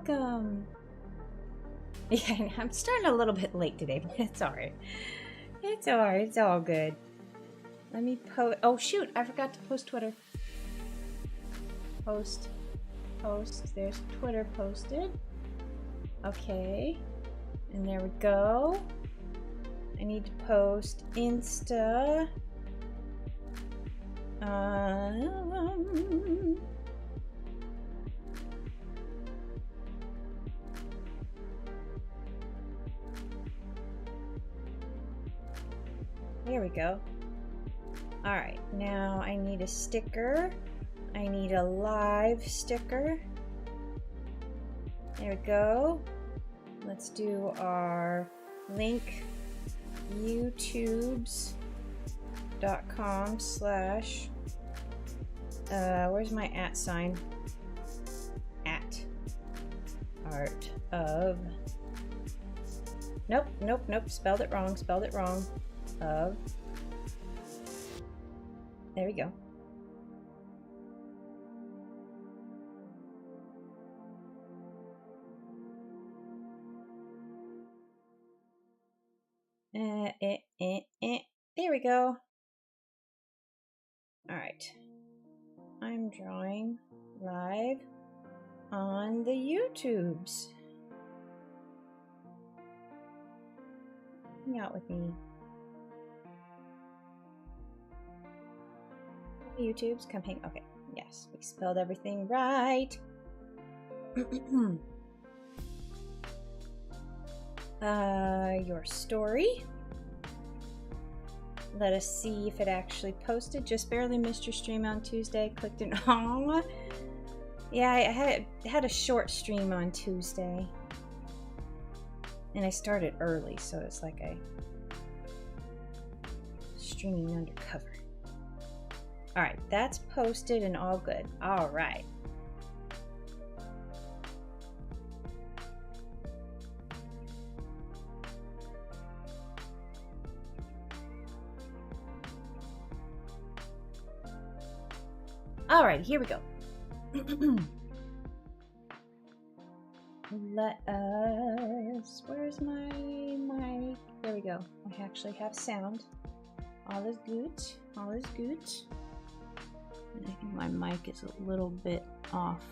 welcome. Yeah, I'm starting a little bit late today, but it's all right. It's all right. It's all good. Let me post. Oh, shoot. I forgot to post Twitter. Post. There's Twitter posted. Okay. And there we go. I need to post Insta. There we go. All right, now I need a sticker. I need a live sticker. There we go. Let's do our link, youtubes.com/ where's my @ sign? @art of. Nope. Spelled it wrong. Of. There we go. There we go. All right. I'm drawing live on the YouTubes. Hang out with me. YouTubes, come hang. Okay, yes, we spelled everything right. Your story. Let us see if it actually posted. Just barely missed your stream on Tuesday. Clicked it. Oh, yeah, I had a short stream on Tuesday, and I started early, so it's like I streaming undercover. All right, that's posted and all good. All right. All right, here we go. Let us, where's my mic? There we go. I actually have sound. All is good. And I think my mic is a little bit off.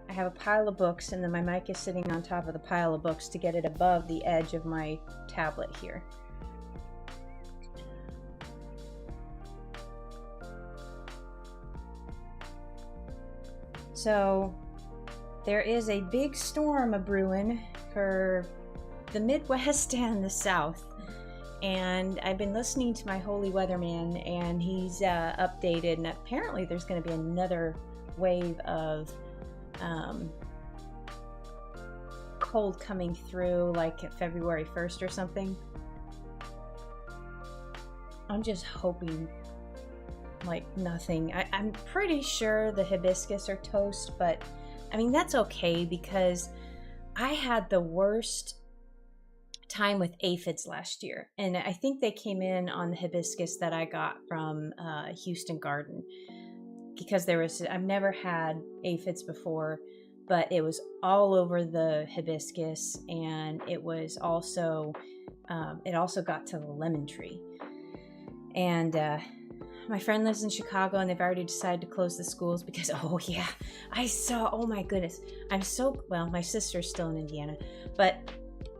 I have a pile of books, and then my mic is sitting on top of the pile of books to get it above the edge of my tablet here. So there is a big storm a-brewing for the Midwest and the South. And I've been listening to my holy weatherman, and he's updated, and apparently there's going to be another wave of cold coming through, like February 1st or something. I'm just hoping like nothing. I'm pretty sure the hibiscus are toast, but I mean, that's okay, because I had the worst time with aphids last year, and I think they came in on the hibiscus that I got from Houston Garden, because I've never had aphids before, but it was all over the hibiscus, and it was also it also got to the lemon tree. And my friend lives in Chicago, and they've already decided to close the schools because, oh yeah, oh my goodness, well, my sister's still in Indiana, but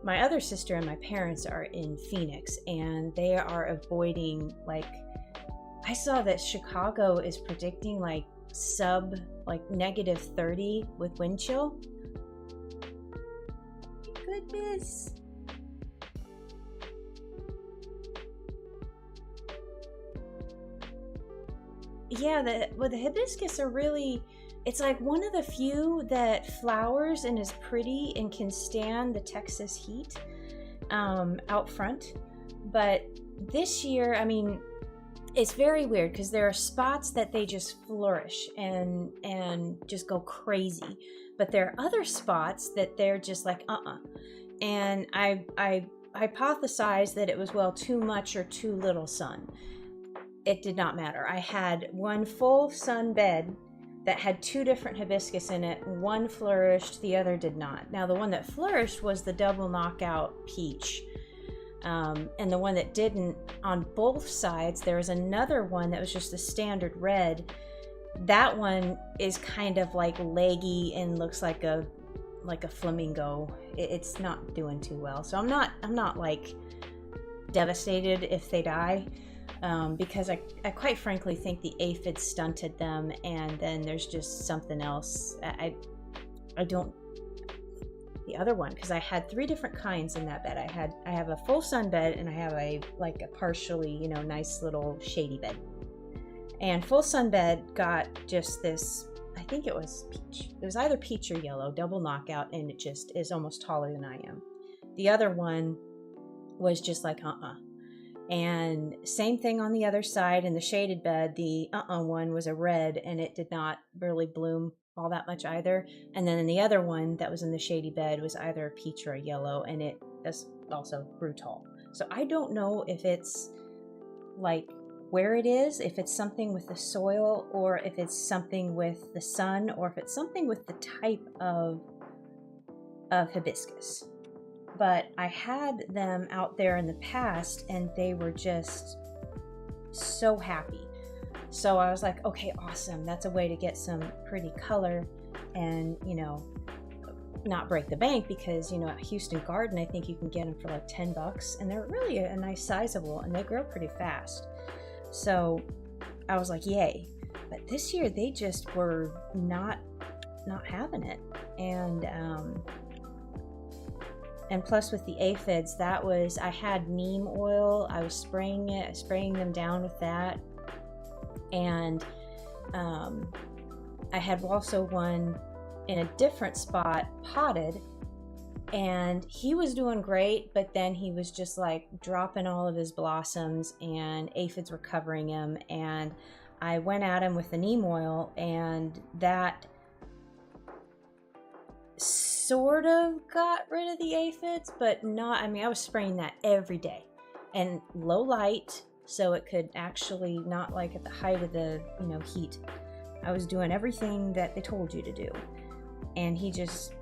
my other sister and my parents are in Phoenix, and they are avoiding, like, I saw that Chicago is predicting like -30 with wind chill. Goodness. Yeah, the hibiscus are really, it's like one of the few that flowers and is pretty and can stand the Texas heat out front. But this year, I mean, it's very weird because there are spots that they just flourish and just go crazy, but there are other spots that they're just like and I hypothesized that it was, well, too much or too little sun. It did not matter. I had one full sun bed that had two different hibiscus in it. One flourished, the other did not. Now the one that flourished was the double knockout peach. And the one that didn't, on both sides, there was another one that was just the standard red. That one is kind of like leggy and looks like a flamingo. It's not doing too well. So I'm not like devastated if they die, because I quite frankly think the aphids stunted them, and then there's just something else. I don't. The other one, because I had 3 different kinds in that bed. I have a full sun bed, and I have a partially, you know, nice little shady bed. And full sun bed got just this, I think it was peach. It was either peach or yellow, double knockout, and it just is almost taller than I am. The other one was just like and same thing on the other side in the shaded bed. The one was a red, and it did not really bloom all that much either. And then in the other one that was in the shady bed was either a peach or a yellow, and it also grew tall. So I don't know if it's like where it is, if it's something with the soil, or if it's something with the sun, or if it's something with the type of hibiscus. But I had them out there in the past, and they were just so happy. So I was like, okay, awesome. That's a way to get some pretty color and, you know, not break the bank, because, you know, at Houston Garden, I think you can get them for like $10, and they're really a nice sizable, and they grow pretty fast. So I was like, yay. But this year they just were not having it. And plus with the aphids, that was, I had neem oil. I was spraying them down with that. And I had also one in a different spot potted, and he was doing great, but then he was just like dropping all of his blossoms, and aphids were covering him. And I went at him with the neem oil, and that sort of got rid of the aphids, but not, I mean, I was spraying that every day, and low light, so it could actually not like at the height of the, you know, heat. I was doing everything that they told you to do. And he's just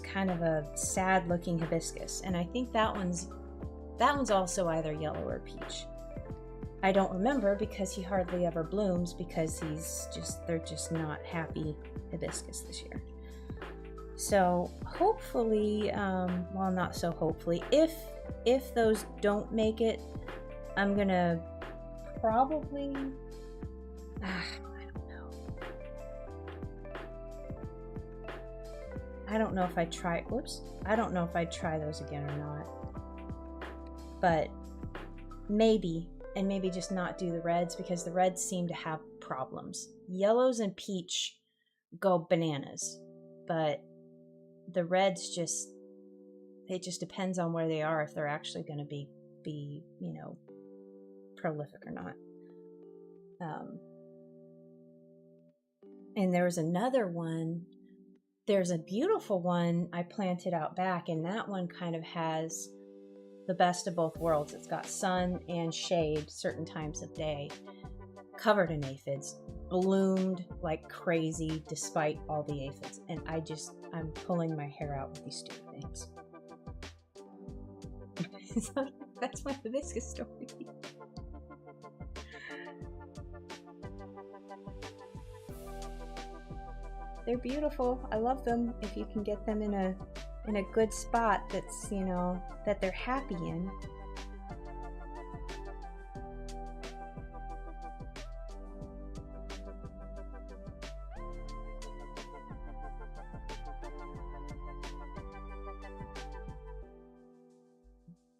kind of a sad looking hibiscus. And I think that one's also either yellow or peach. I don't remember, because he hardly ever blooms, because they're just not happy hibiscus this year. So hopefully, well, not so hopefully, if those don't make it, I'm gonna probably, I don't know if I try, I don't know if I'd try those again or not. But maybe, and maybe just not do the reds, because the reds seem to have problems. Yellows and peach go bananas, but the reds just, it just depends on where they are, if they're actually going to be, you know, prolific or not. And there was another one, there's a beautiful one I planted out back, and that one kind of has the best of both worlds. It's got sun and shade certain times of day, covered in aphids, bloomed like crazy despite all the aphids. And I'm pulling my hair out with these stupid things. So that's my hibiscus story. They're beautiful. I love them if you can get them in a good spot that's, you know, that they're happy in.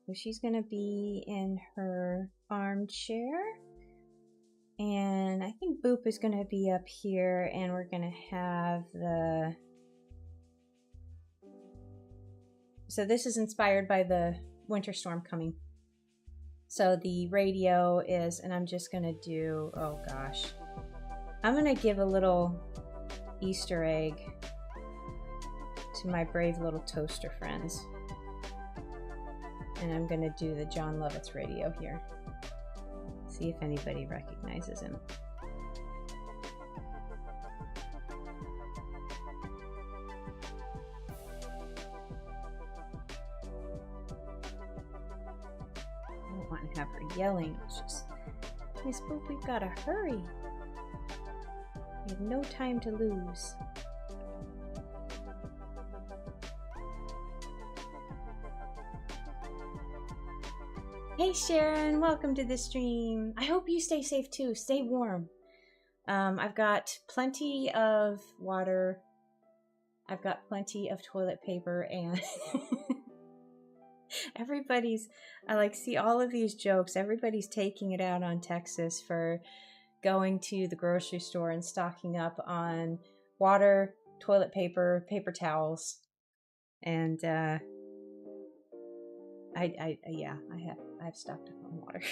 So she's gonna be in her armchair. And I think Boop is going to be up here, and we're going to have the... So this is inspired by the winter storm coming. So the radio is, and I'm just going to do, oh gosh. I'm going to give a little Easter egg to my brave little toaster friends. And I'm going to do the John Lovitz radio here. See if anybody recognizes him. have her yelling. It's just, Miss Boop, we've got to hurry. We have no time to lose. Hey Sharon, welcome to the stream. I hope you stay safe too. Stay warm. I've got plenty of water. I've got plenty of toilet paper, and everybody's, I like see all of these jokes. Everybody's taking it out on Texas for going to the grocery store and stocking up on water, toilet paper, paper towels, and I've stocked up on water.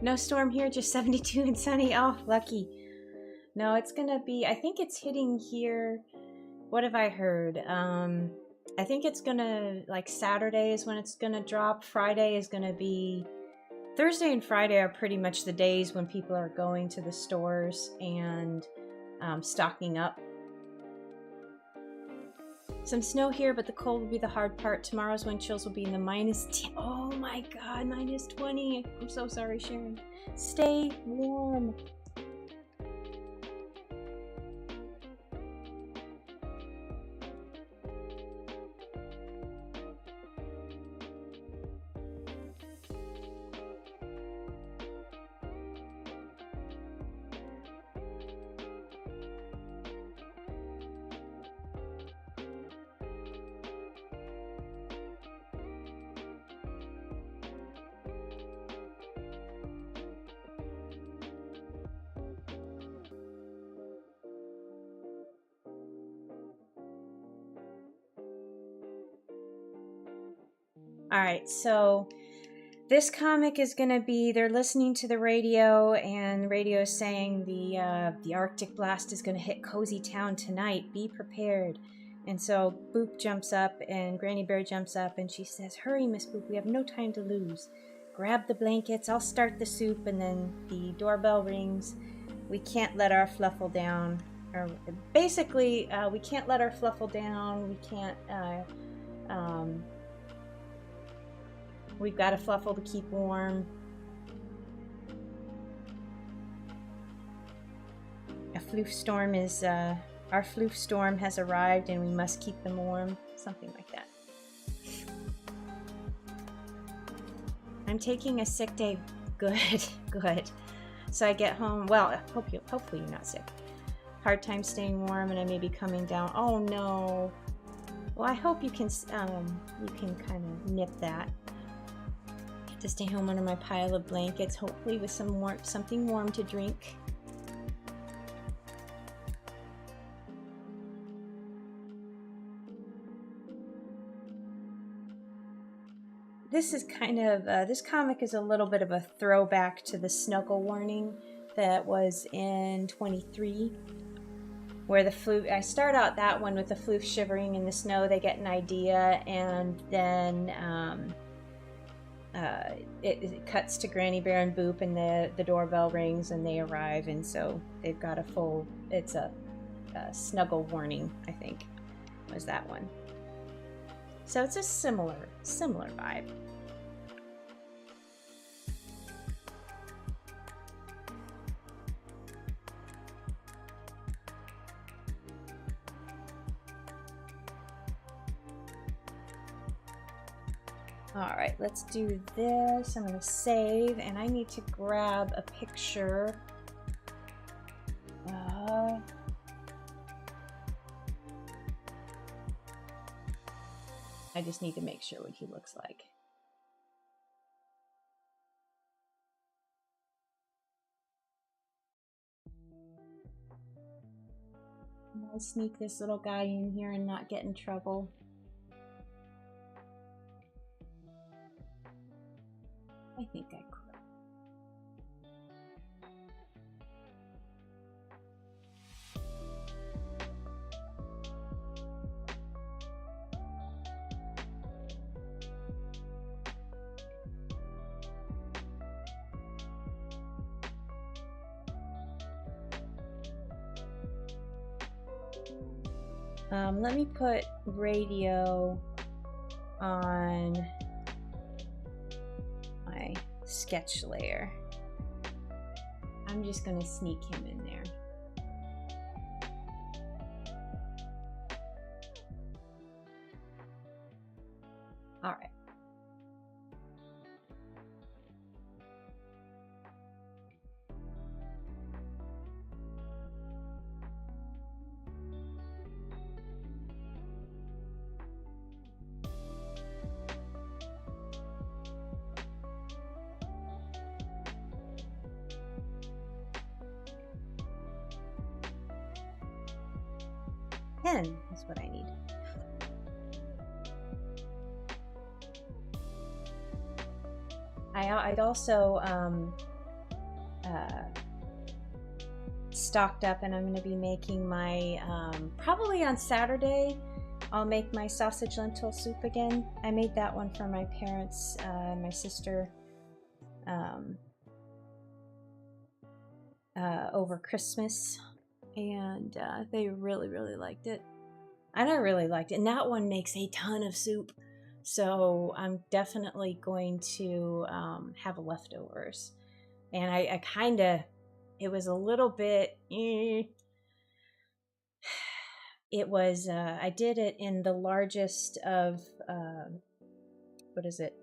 No storm here, just 72 and sunny. Oh, lucky. No, it's gonna be, I think it's hitting here. What have I heard? I think it's gonna, like Saturday is when it's gonna drop. Friday is gonna be, Thursday and Friday are pretty much the days when people are going to the stores and stocking up. Some snow here, but the cold will be the hard part. Tomorrow's wind chills will be in the -10. Oh my god, -20. I'm so sorry, Sharon. Stay warm. All right, so this comic is going to be, they're listening to the radio, and the radio is saying the Arctic blast is going to hit Cozy Town tonight. Be prepared. And so Boop jumps up, and Granny Bear jumps up, and she says, hurry, Miss Boop, we have no time to lose. Grab the blankets, I'll start the soup, and then the doorbell rings. We can't let our Fluffle down. Or basically, we can't let our Fluffle down. We can't... We've got a Fluffle to keep warm. A Floof Storm is, our Floof Storm has arrived and we must keep them warm. Something like that. I'm taking a sick day. Good, good. So I get home, well, hopefully you're not sick. Hard time staying warm and I may be coming down. Oh no. Well, I hope you can kind of nip that. To stay home under my pile of blankets, hopefully with something warm to drink. This is kind of, this comic is a little bit of a throwback to the snuggle warning that was in 23, where the Floof, I start out that one with the Floof shivering in the snow, they get an idea, and then it cuts to Granny Bear and Boop, and the doorbell rings and they arrive, and so they've got a full, it's a snuggle warning, I think, was that one. So it's a similar vibe. All right, let's do this. I'm gonna save, and I need to grab a picture. I just need to make sure what he looks like. I'll sneak this little guy in here and not get in trouble. I think I could. Let me put radio on my sketch layer. I'm just going to sneak him in there. All right. Pen is what I need. I'd also stocked up, and I'm going to be making my probably on Saturday. I'll make my sausage lentil soup again. I made that one for my parents and my sister over Christmas, and they really liked it, and I really liked it. And that one makes a ton of soup, so I'm definitely going to have leftovers. And I kind of, it was a little bit it was I did it in the largest of what is it,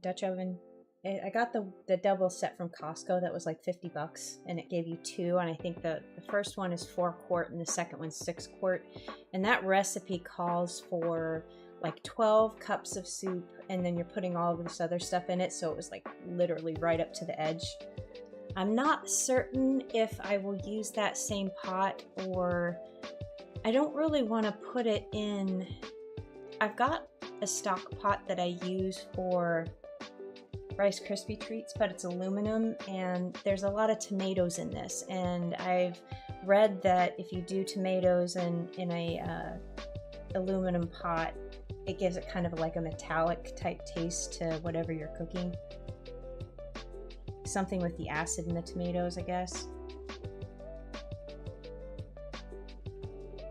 Dutch oven. I got the double set from Costco that was like $50, and it gave you two, and I think the first one is 4 quart and the second one's 6 quart, and that recipe calls for like 12 cups of soup, and then you're putting all of this other stuff in it, so it was like literally right up to the edge. I'm not certain if I will use that same pot, or I don't really want to put it in. I've got a stock pot that I use for Rice Krispie treats, but it's aluminum, and there's a lot of tomatoes in this, and I've read that if you do tomatoes in a aluminum pot, it gives it kind of like a metallic type taste to whatever you're cooking. Something with the acid in the tomatoes, I guess.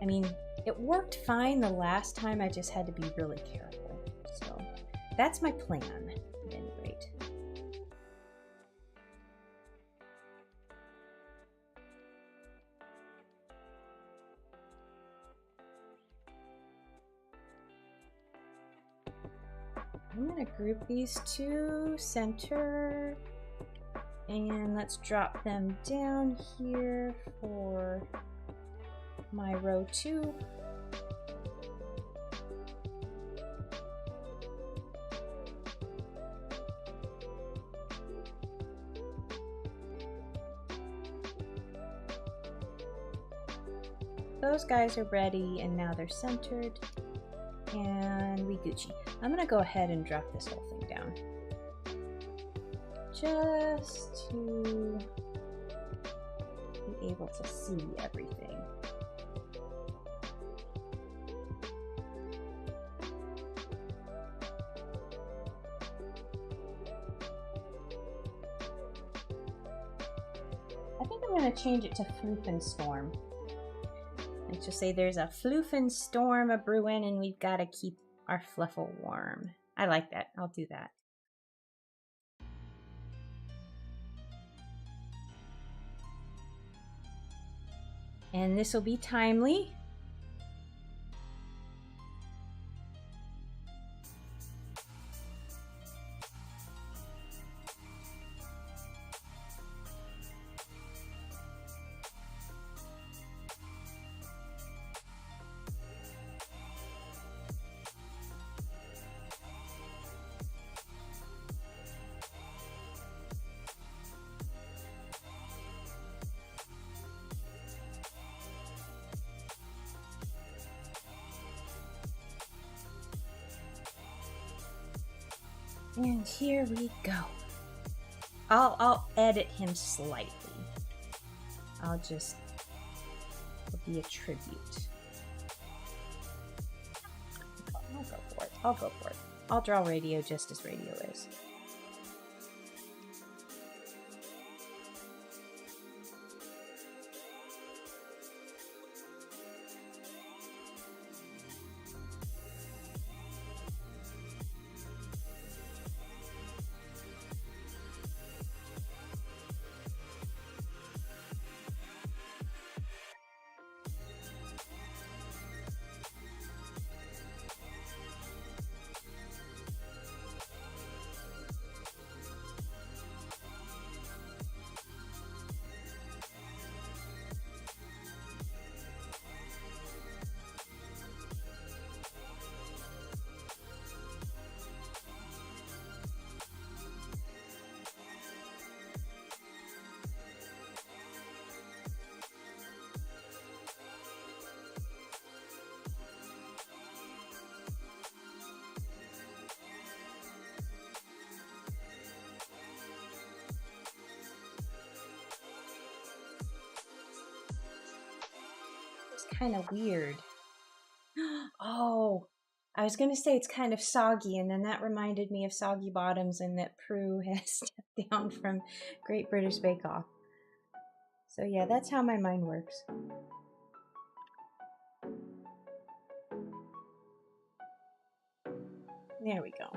I mean, it worked fine the last time, I just had to be really careful. So that's my plan, at any rate. I'm going to group these two, center, and let's drop them down here for my row 2. Those guys are ready, and now they're centered, and we Gucci. I'm gonna go ahead and drop this whole thing down just to be able to see everything. I think I'm going to change it to Floof STORM. Let's just say there's a Floof STORM a brewing, and we've got to keep our fluffle warm. I like that. I'll do that. And this will be timely. And here we go. I'll edit him slightly. I'll just, it'll be a tribute. I'll go for it. I'll go for it. I'll draw radio just as radio is. Kind of weird. Oh, I was going to say it's kind of soggy, and then that reminded me of Soggy Bottoms and that Prue has stepped down from Great British Bake Off. So yeah, that's how my mind works. There we go.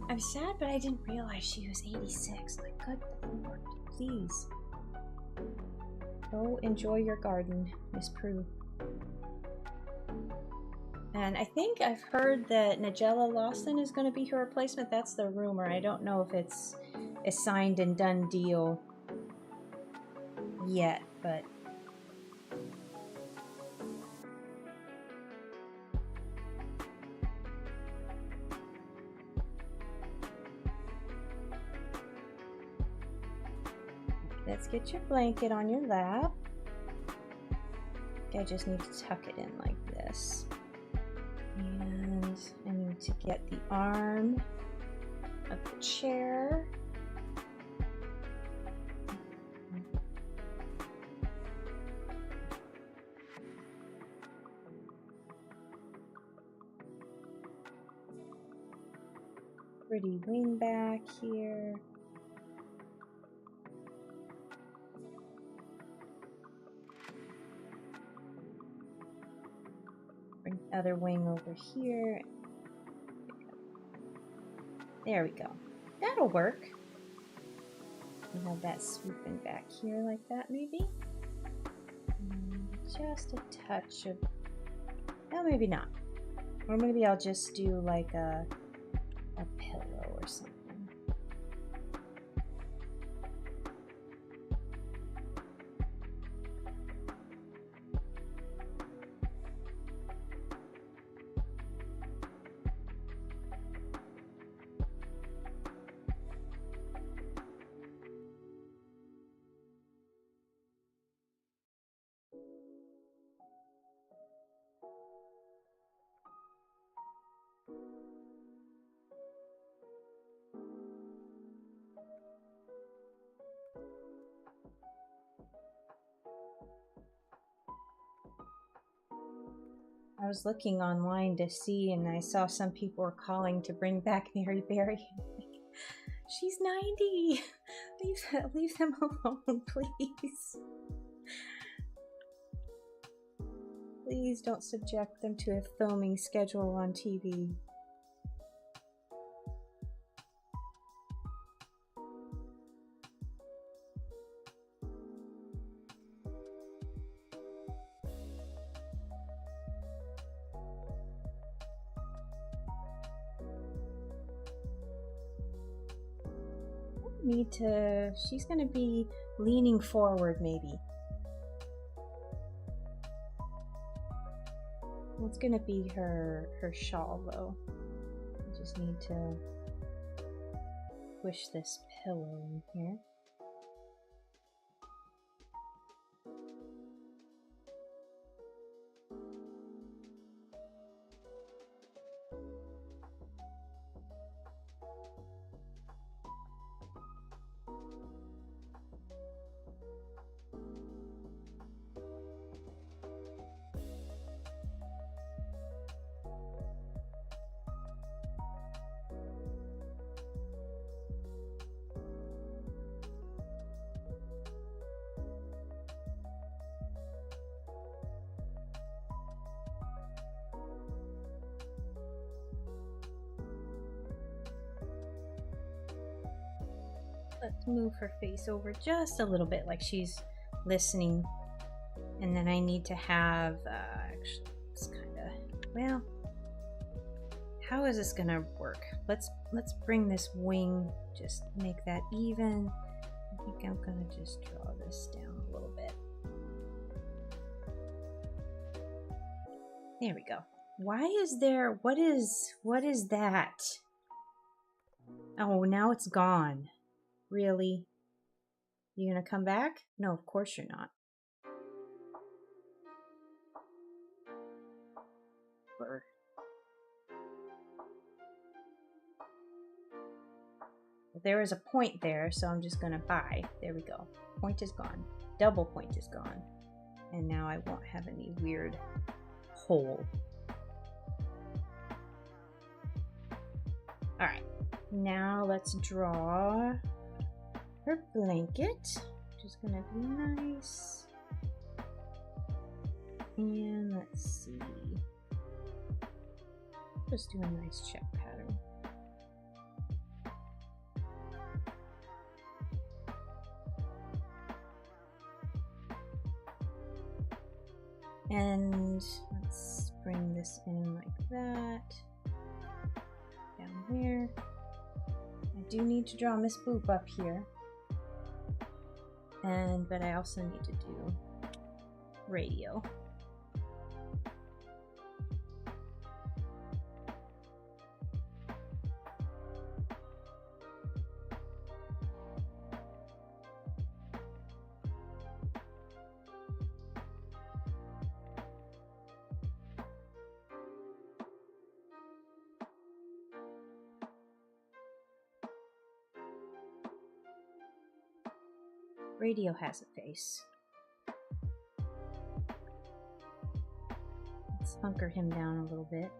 I'm sad, but I didn't realize she was 86. My good Lord, please. Go enjoy your garden, Miss Prue. And I think I've heard that Nigella Lawson is going to be her replacement. That's the rumor. I don't know if it's a signed and done deal yet, but... Let's get your blanket on your lap. I just need to tuck it in like this. And I need to get the arm of the chair. Pretty wing back here. Bring the other wing over here. There we go. That'll work. We have that swooping back here like that, maybe. And just a touch of... No, maybe not. Or maybe I'll just do like a pillow or something. I was looking online to see, and I saw some people were calling to bring back Mary Berry. She's 90! Leave them alone, please. Please don't subject them to a filming schedule on TV. Need to... She's gonna be leaning forward, maybe. It's gonna be her shawl, though. I just need to push this pillow in here. let's move her face over just a little bit, like she's listening. And then I need to have, actually, it's kind of, well, how is this gonna work? Let's bring this wing, just make that even. I think I'm gonna just draw this down a little bit. There we go. Why is there, what is that? Oh, now it's gone. Really? You gonna come back? No, of course you're not. Bird. There is a point there, so I'm just gonna buy. There we go. Point is gone. Double point is gone. And now I won't have any weird hole. Alright, now let's draw her blanket, which is gonna be nice. And let's see. Just do a nice check pattern. And let's bring this in like that. Down here. I do need to draw Miss Boop up here. But I also need to do radio. Radio has a face. Let's hunker him down a little bit.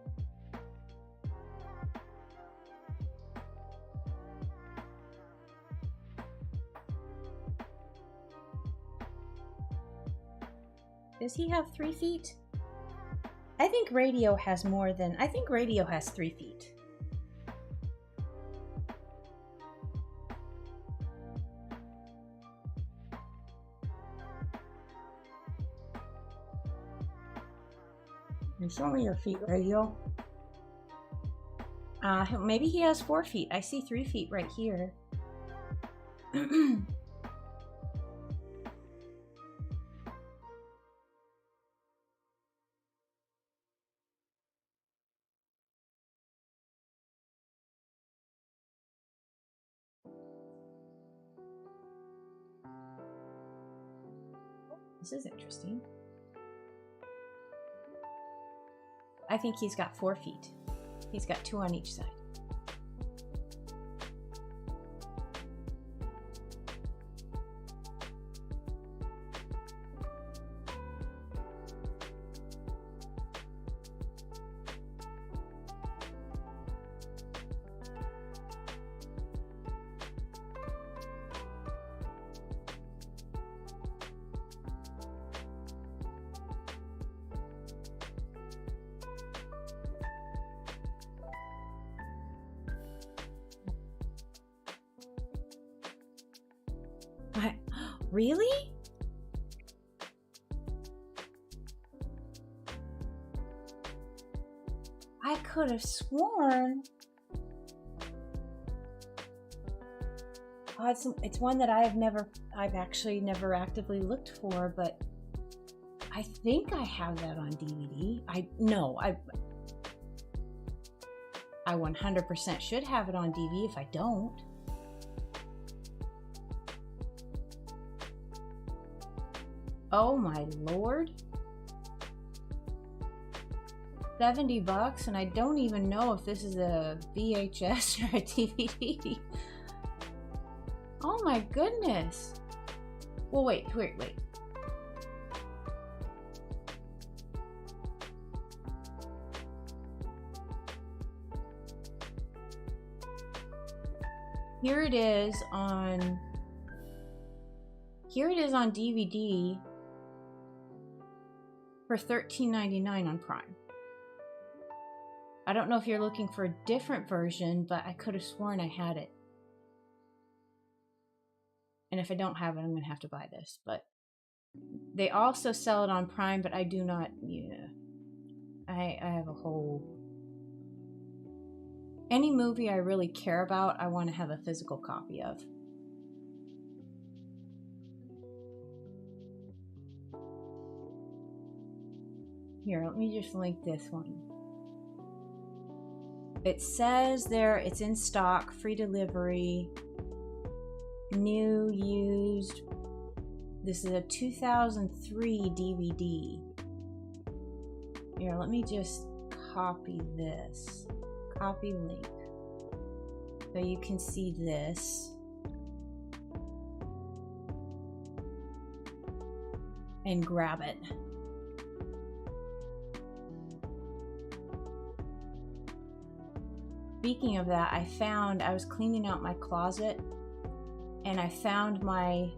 Does he have 3 feet? I think radio has more than, I think radio has 3 feet. Show me your feet, radio. Maybe he has 4 feet. I see 3 feet right here. This is interesting. I think he's got 4 feet. He's got 2 on each side. Really? I could have sworn. Oh, it's one that I've actually never actively looked for, but I think I have that on DVD. I 100% should have it on DVD if I don't. Oh my lord. $70 and I don't even know if this is a VHS or a DVD. Oh my goodness. Well, wait. Here it is on DVD for $13.99 on Prime. I don't know if you're looking for a different version, but I could have sworn I had it. And if I don't have it, I'm going to have to buy this. But they also sell it on Prime, but I do not, yeah. I have a whole... Any movie I really care about, I want to have a physical copy of. Here, let me just link this one. It says there it's in stock, free delivery, new, used. This is a 2003 DVD. Here, let me just copy this. Copy link. So you can see this. And grab it. Speaking of that, I was cleaning out my closet and I found my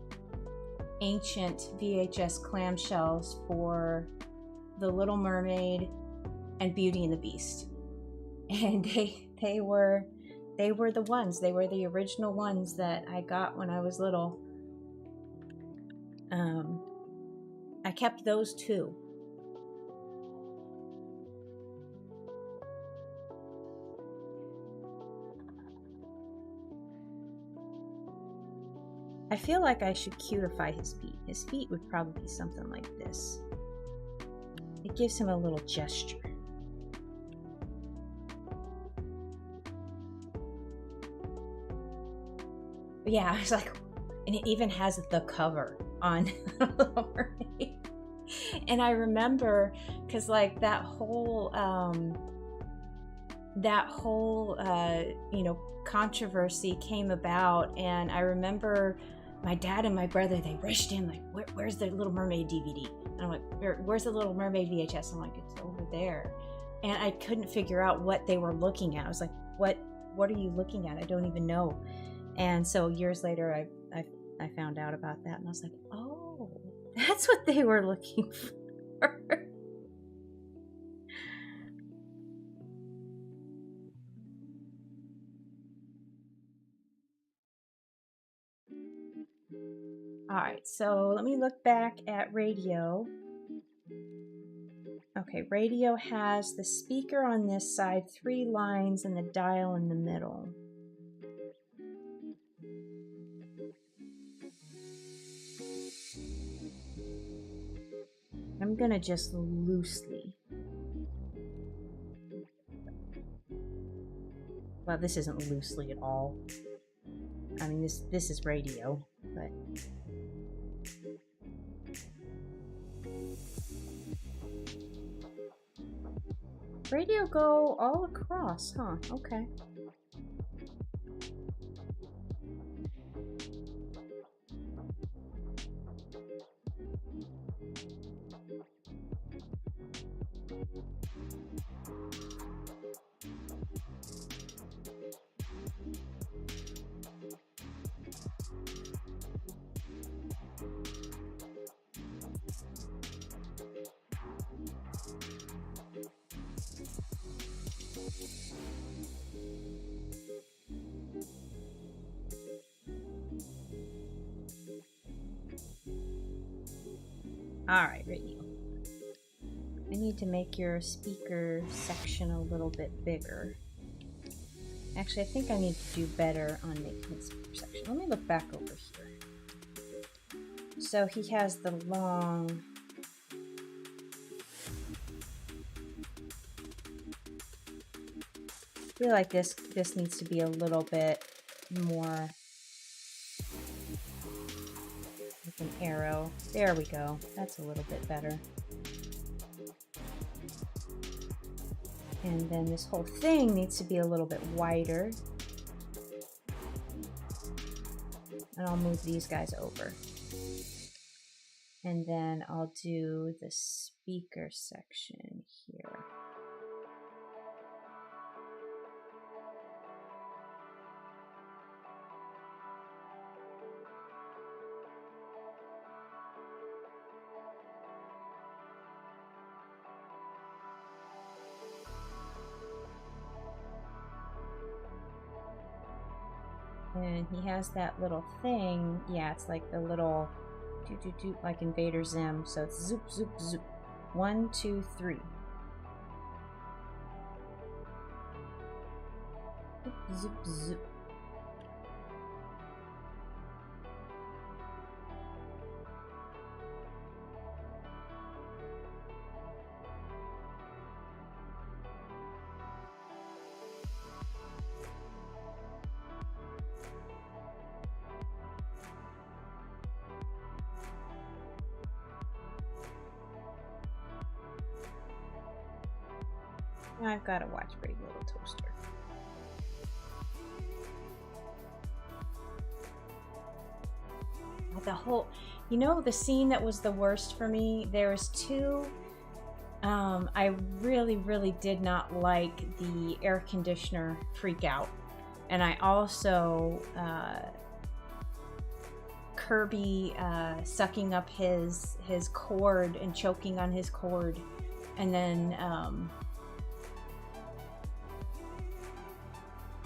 ancient VHS clamshells for The Little Mermaid and Beauty and the Beast. And they were the ones. They were the original ones that I got when I was little. I kept those too. I feel like I should cutify his feet. His feet would probably be something like this. It gives him a little gesture. But yeah, I was like, and it even has the cover on Little Mermaid. And I remember, because like that whole controversy came about, and I remember my dad and my brother, they rushed in like, where's the Little Mermaid DVD? And I'm like, where's the Little Mermaid VHS? I'm like, it's over there. And I couldn't figure out what they were looking at. I was like, what are you looking at? I don't even know. And so years later, I found out about that, and I was like, oh, that's what they were looking for. All right, so let me look back at radio. Okay, radio has the speaker on this side, 3 lines, and the dial in the middle. I'm gonna just loosely. Well, this isn't loosely at all. I mean, this is radio, but... Radio go all across, huh? Okay. Alright, radio. I need to make your speaker section a little bit bigger. Actually, I think I need to do better on making the speaker section. Let me look back over here. So he has the long... I feel like this needs to be a little bit more... an arrow. There we go. That's a little bit better. And then this whole thing needs to be a little bit wider. And I'll move these guys over. And then I'll do the speaker section here. And he has that little thing. Yeah, it's like the little doot doot doot, like Invader Zim. So it's zoop zoop zoop. 1, 2, 3. Zoop zoop zoop. I've got to watch Brave Little Toaster. The whole, you know, the scene that was the worst for me, there was two. I really did not like the air conditioner freak out. And I also, Kirby sucking up his cord and choking on his cord. And then,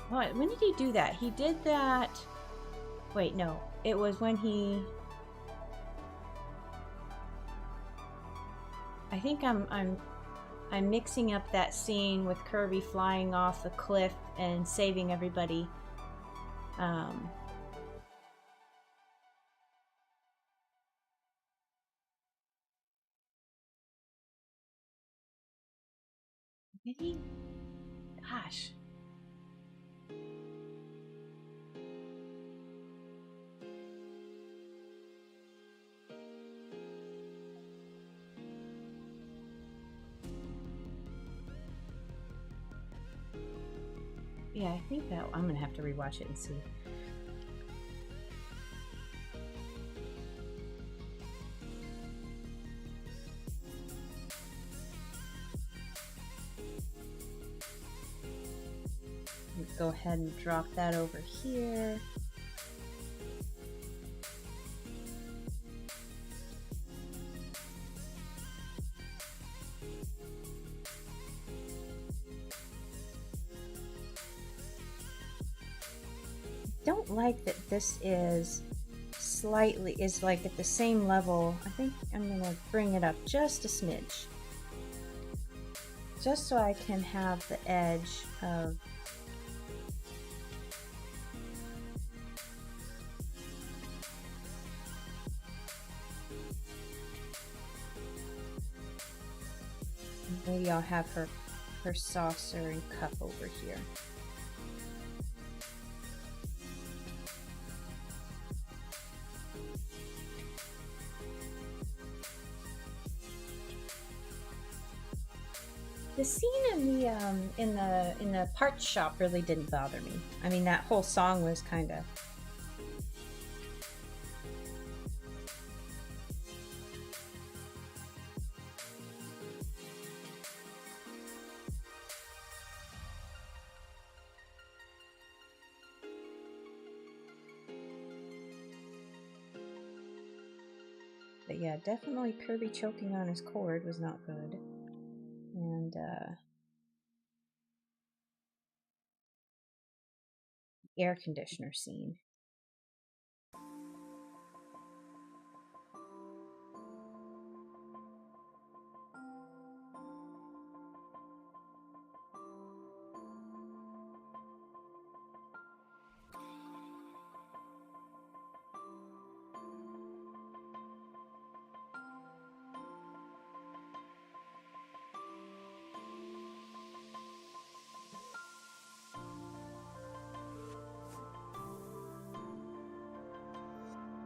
what? When did he do that? He did that. Wait, no. It was when he. I think I'm mixing up that scene with Kirby flying off the cliff and saving everybody. Did he? Gosh. Yeah, I think that I'm gonna have to rewatch it and see. Let's go ahead and drop that over here. Don't like that this is slightly, is like at the same level. I think I'm gonna bring it up just a smidge, just so I can have the edge of maybe I'll have her saucer and cup over here. The scene in the parts shop really didn't bother me. I mean, that whole song was kind of. But yeah, definitely Kirby choking on his cord was not good. And air conditioner scene.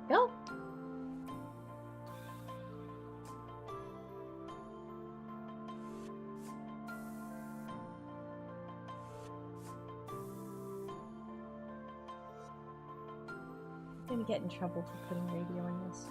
Go. I'm gonna get in trouble for putting radio in this.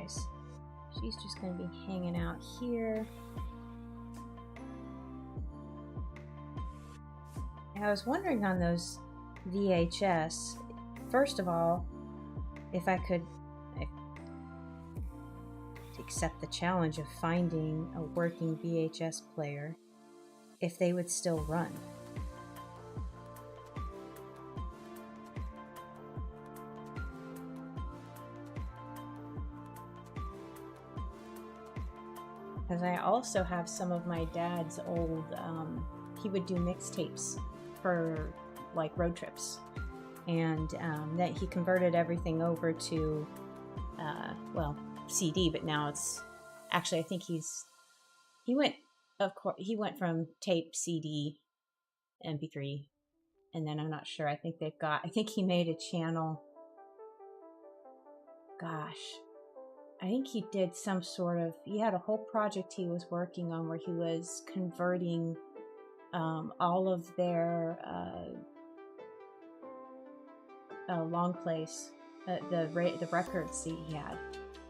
guys. She's just going to be hanging out here. I was wondering on those VHS, first of all, if I could accept the challenge of finding a working VHS player, if they would still run. Because I also have some of my dad's old, he would do mixtapes for like road trips, and that he converted everything over to, well, CD, but now it's actually, I think he went from tape, CD, MP3, and then I'm not sure. I think he made a channel. Gosh. I think he did some sort of, he had a whole project he was working on where he was converting all of their long plays, the records that he had.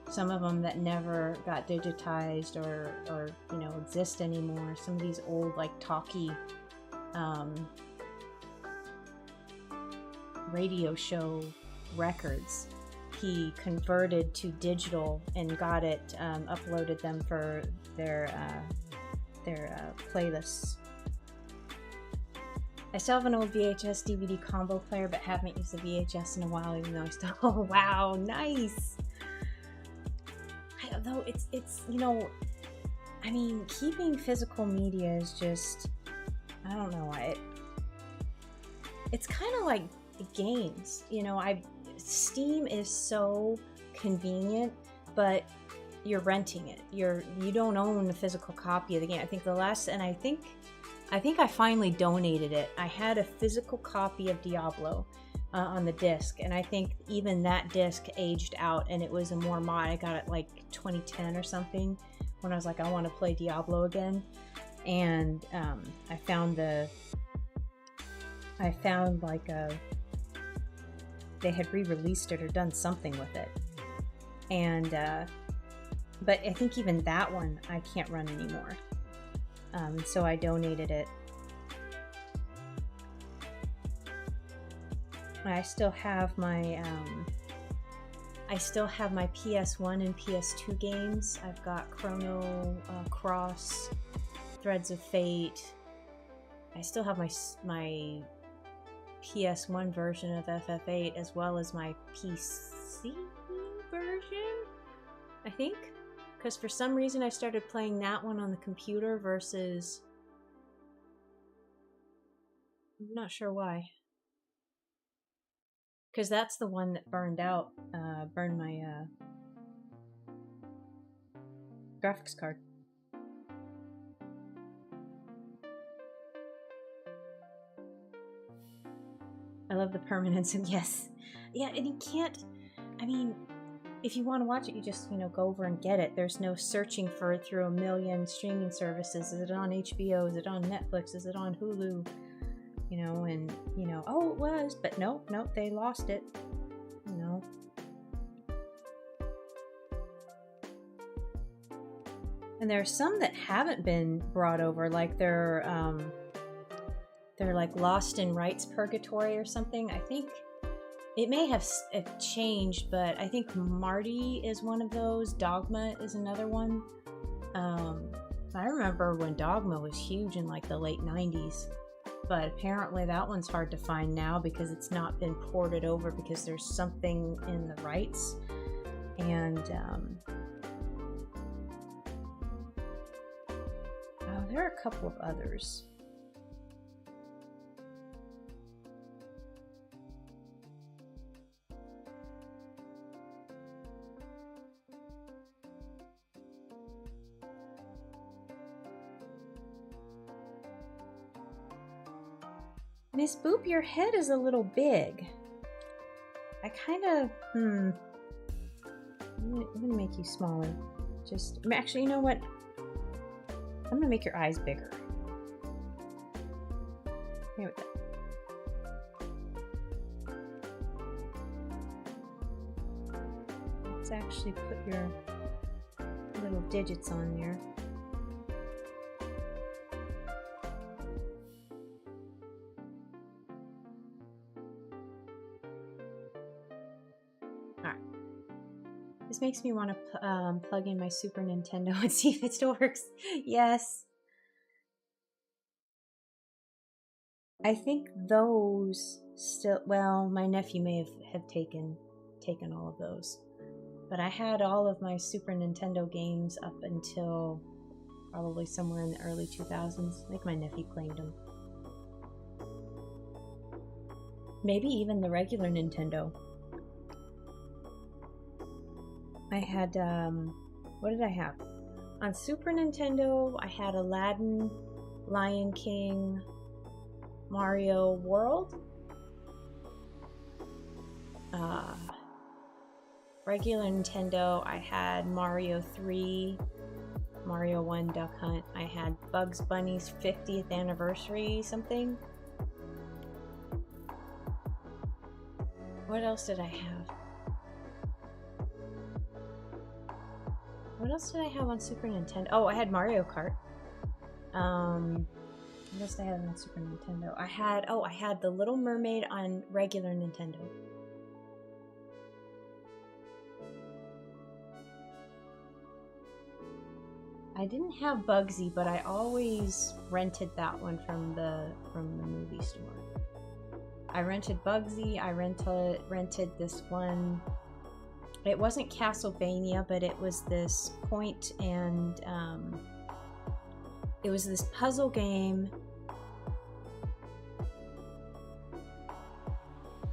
Some of them that never got digitized or you know, exist anymore. Some of these old, like, talkie radio show records, he converted to digital and got it, uploaded them for their playlists. I still have an old VHS DVD combo player, but haven't used the VHS in a while, even though I still, oh wow, nice! Though it's, you know, I mean, keeping physical media is just, I don't know, it's kind of like games, you know. Steam is so convenient, but you're renting it. You don't own a physical copy of the game. I think I finally donated it. I had a physical copy of Diablo on the disc, and I think even that disc aged out, and it was a more mod. I got it like 2010 or something, when I was like, I want to play Diablo again, and I found like they had re-released it or done something with it, and but I think even that one I can't run anymore, so I donated it. I still have my PS1 and PS2 games. I've got Chrono Cross, Threads of Fate. I still have my PS1 version of FF8, as well as my PC version, I think, because for some reason I started playing that one on the computer versus, I'm not sure why, because that's the one that burned my graphics card. I love the permanence, and yes, yeah, and you can't, I mean, if you want to watch it, you just, you know, go over and get it. There's no searching for it through a million streaming services. Is it on HBO? Is it on Netflix? Is it on Hulu? You know, and, you know, oh, it was, but nope, they lost it, you know. And there are some that haven't been brought over, like they're like lost in rights purgatory or something. I think it may have changed, but I think Marty is one of those. Dogma is another one. I remember when Dogma was huge in like the late 90s, but apparently that one's hard to find now because it's not been ported over because there's something in the rights. And oh, there are a couple of others. Miss Boop, your head is a little big. I kind of, I'm gonna make you smaller. Actually, you know what? I'm gonna make your eyes bigger. Here we go. let's actually put your little digits on there. Alright. This makes me want to plug in my Super Nintendo and see if it still works. Yes. I think those still, well, my nephew may have taken all of those. But I had all of my Super Nintendo games up until probably somewhere in the early 2000s. I think my nephew claimed them. Maybe even the regular Nintendo. I had, what did I have? On Super Nintendo, I had Aladdin, Lion King, Mario World. Regular Nintendo, I had Mario 3, Mario 1 Duck Hunt. I had Bugs Bunny's 50th anniversary something. What else did I have? What else did I have on Super Nintendo? Oh, I had Mario Kart. What else did I have on Super Nintendo? I had The Little Mermaid on regular Nintendo. I didn't have Bugsy, but I always rented that one from the movie store. I rented Bugsy. I rented this one. It wasn't Castlevania, but it was this point and it was this puzzle game.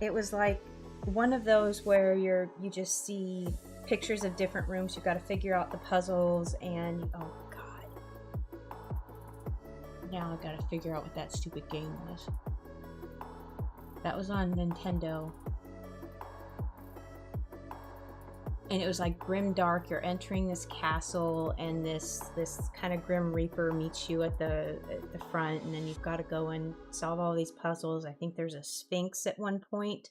It was like one of those where you just see pictures of different rooms. You've got to figure out the puzzles, and oh god, now I've got to figure out what that stupid game was. That was on Nintendo, and it was like grim dark. You're entering this castle, and this kind of grim reaper meets you at the front, and then you've got to go and solve all these puzzles. I think there's a sphinx at one point.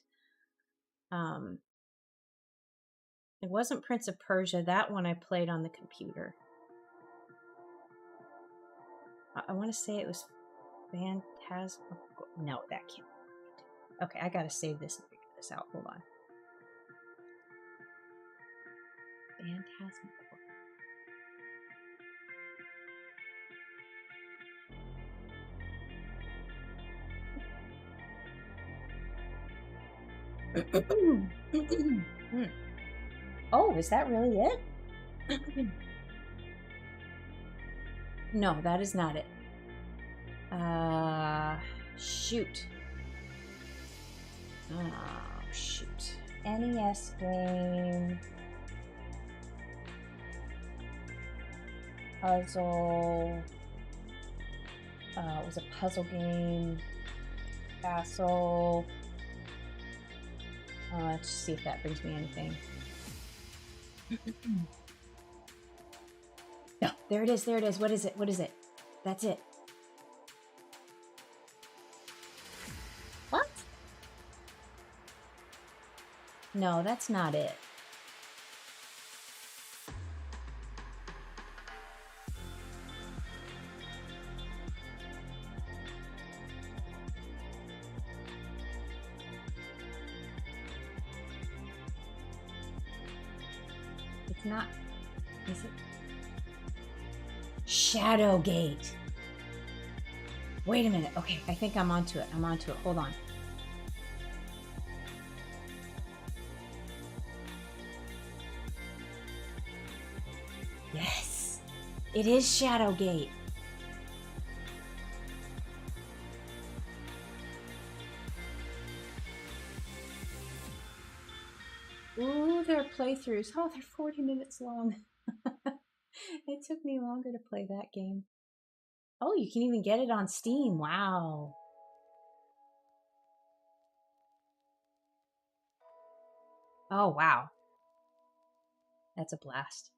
It wasn't Prince of Persia. That one I played on the computer. I want to say it was Phantasm. No, that can't be it. Okay, I gotta save this and figure this out. Hold on. Phantasm. Oh, is that really it? No, that is not it. Shoot. Oh, shoot. NES game. Puzzle. It was a puzzle game. Castle. Let's see if that brings me anything. No, there it is. There it is. What is it? What is it? That's it. What? No, that's not it. It's not. Is it? Shadowgate. Wait a minute. Okay, I think I'm onto it. I'm onto it. Hold on. Yes, it is Shadowgate. Ooh, their playthroughs. Oh, they're 40 minutes long. It took me longer to play that game. Oh, you can even get it on Steam. Wow. Oh, wow. That's a blast.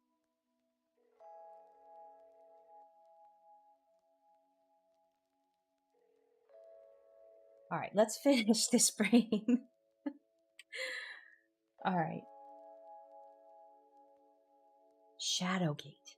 All right, let's finish this brain. All right. Shadowgate.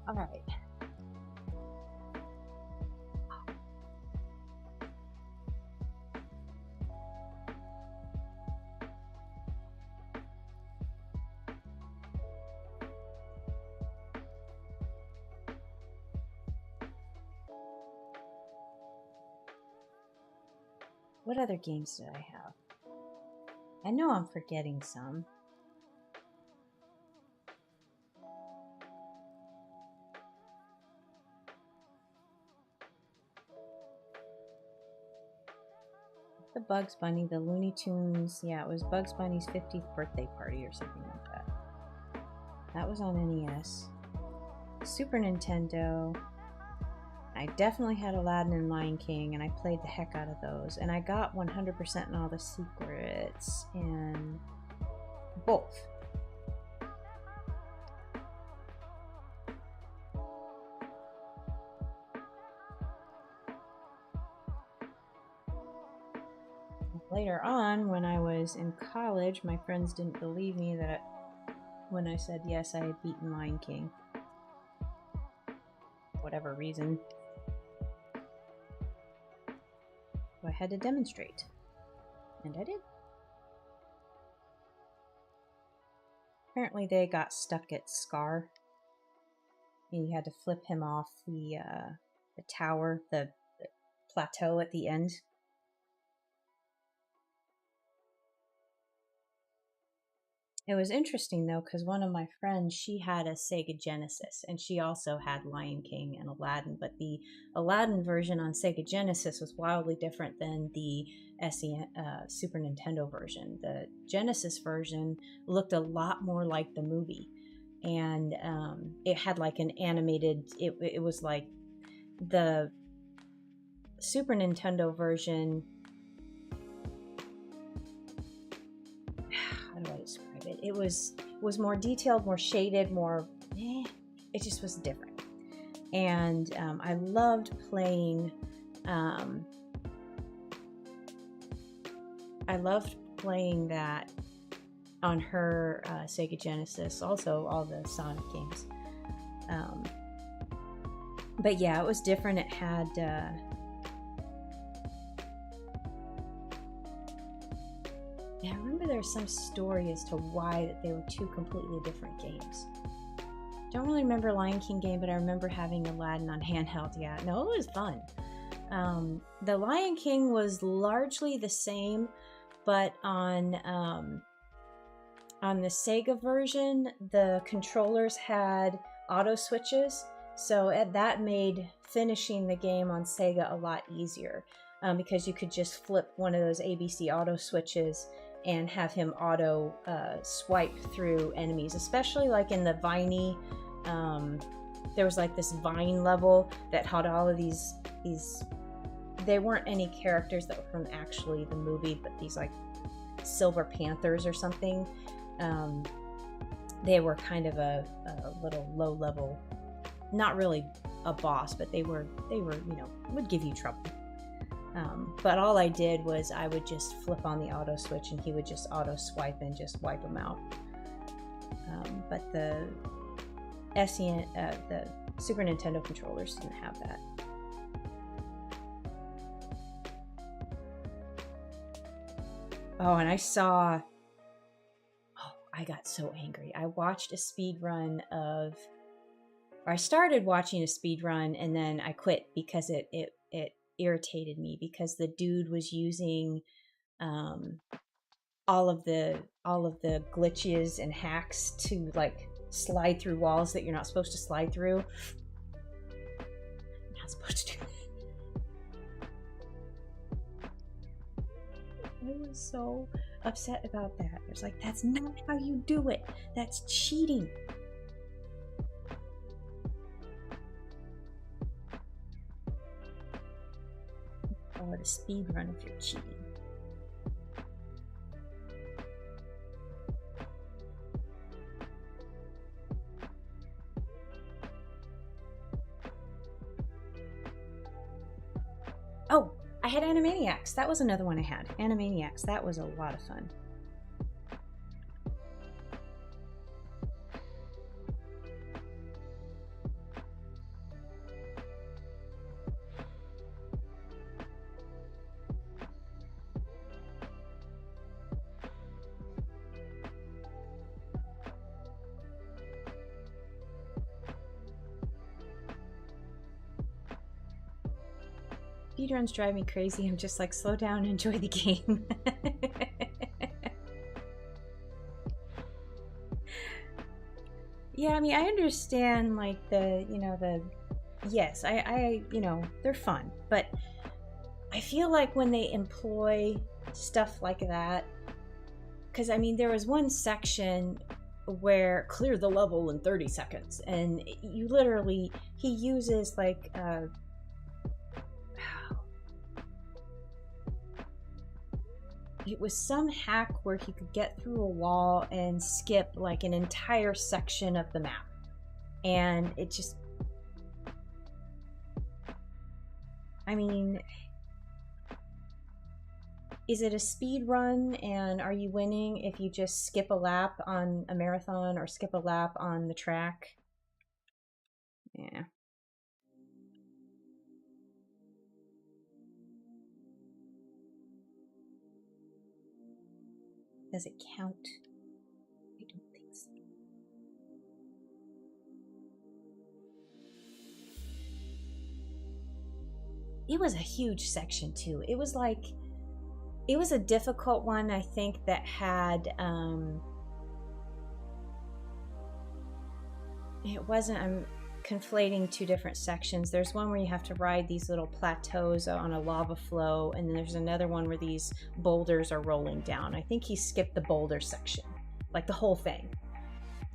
All right. What other games did I have? I know I'm forgetting some. The Bugs Bunny, the Looney Tunes. Yeah, it was Bugs Bunny's 50th birthday party or something like that. That was on NES. Super Nintendo. I definitely had Aladdin and Lion King, and I played the heck out of those. And I got 100% in all the secrets in both. Later on, when I was in college, my friends didn't believe me that when I said yes, I had beaten Lion King. For whatever reason. So I had to demonstrate. And I did. Apparently they got stuck at Scar. And you had to flip him off the tower, the plateau at the end. It was interesting though, because one of my friends, she had a Sega Genesis, and she also had Lion King and Aladdin, but the Aladdin version on Sega Genesis was wildly different than the Super Nintendo version. The Genesis version looked a lot more like the movie, and it had like an animated, it was like the Super Nintendo version. How do I describe it? It was more detailed, more shaded, more. It just was different, and I loved playing. I loved playing that on her Sega Genesis. Also, all the Sonic games. But yeah, it was different. It had. Yeah, I remember there was some story as to why that they were two completely different games. Don't really remember Lion King game, but I remember having Aladdin on handheld. Yeah, no, it was fun. The Lion King was largely the same, but on the Sega version, the controllers had auto switches, so that made finishing the game on Sega a lot easier because you could just flip one of those ABC auto switches and have him auto swipe through enemies, especially like in the viney. There was like this vine level that had all of these. They weren't any characters that were from actually the movie, but these like silver panthers or something. They were kind of a little low level, not really a boss, but they were would give you trouble. But all I did was I would just flip on the auto switch and he would just auto swipe and just wipe them out. But the the Super Nintendo controllers didn't have that. Oh, and I saw I got so angry. I watched a speed run of, or I started watching a speed run and then I quit because it irritated me, because the dude was using all of the glitches and hacks to like slide through walls that you're not supposed to slide through. You're not supposed to do that. I was so upset about that. I was like, that's not how you do it. That's cheating. Call it a speed run if you're cheating. Oh, I had Animaniacs. That was another one I had. Animaniacs. That was a lot of fun. Speedruns drive me crazy. I'm just like, slow down, enjoy the game. Yeah, I mean, I understand like yes, I they're fun, but I feel like when they employ stuff like that, because I mean, there was one section where clear the level in 30 seconds, and you literally, he uses like it was some hack where he could get through a wall and skip like an entire section of the map. And it just, I mean, is it a speed run and are you winning if you just skip a lap on a marathon or skip a lap on the track? Yeah. Does it count? I don't think so. It was a huge section too. It was like, it was a difficult one, I think, that had it wasn't, I'm conflating two different sections. There's one where you have to ride these little plateaus on a lava flow, and then there's another one where these boulders are rolling down. I think he skipped the boulder section, like the whole thing.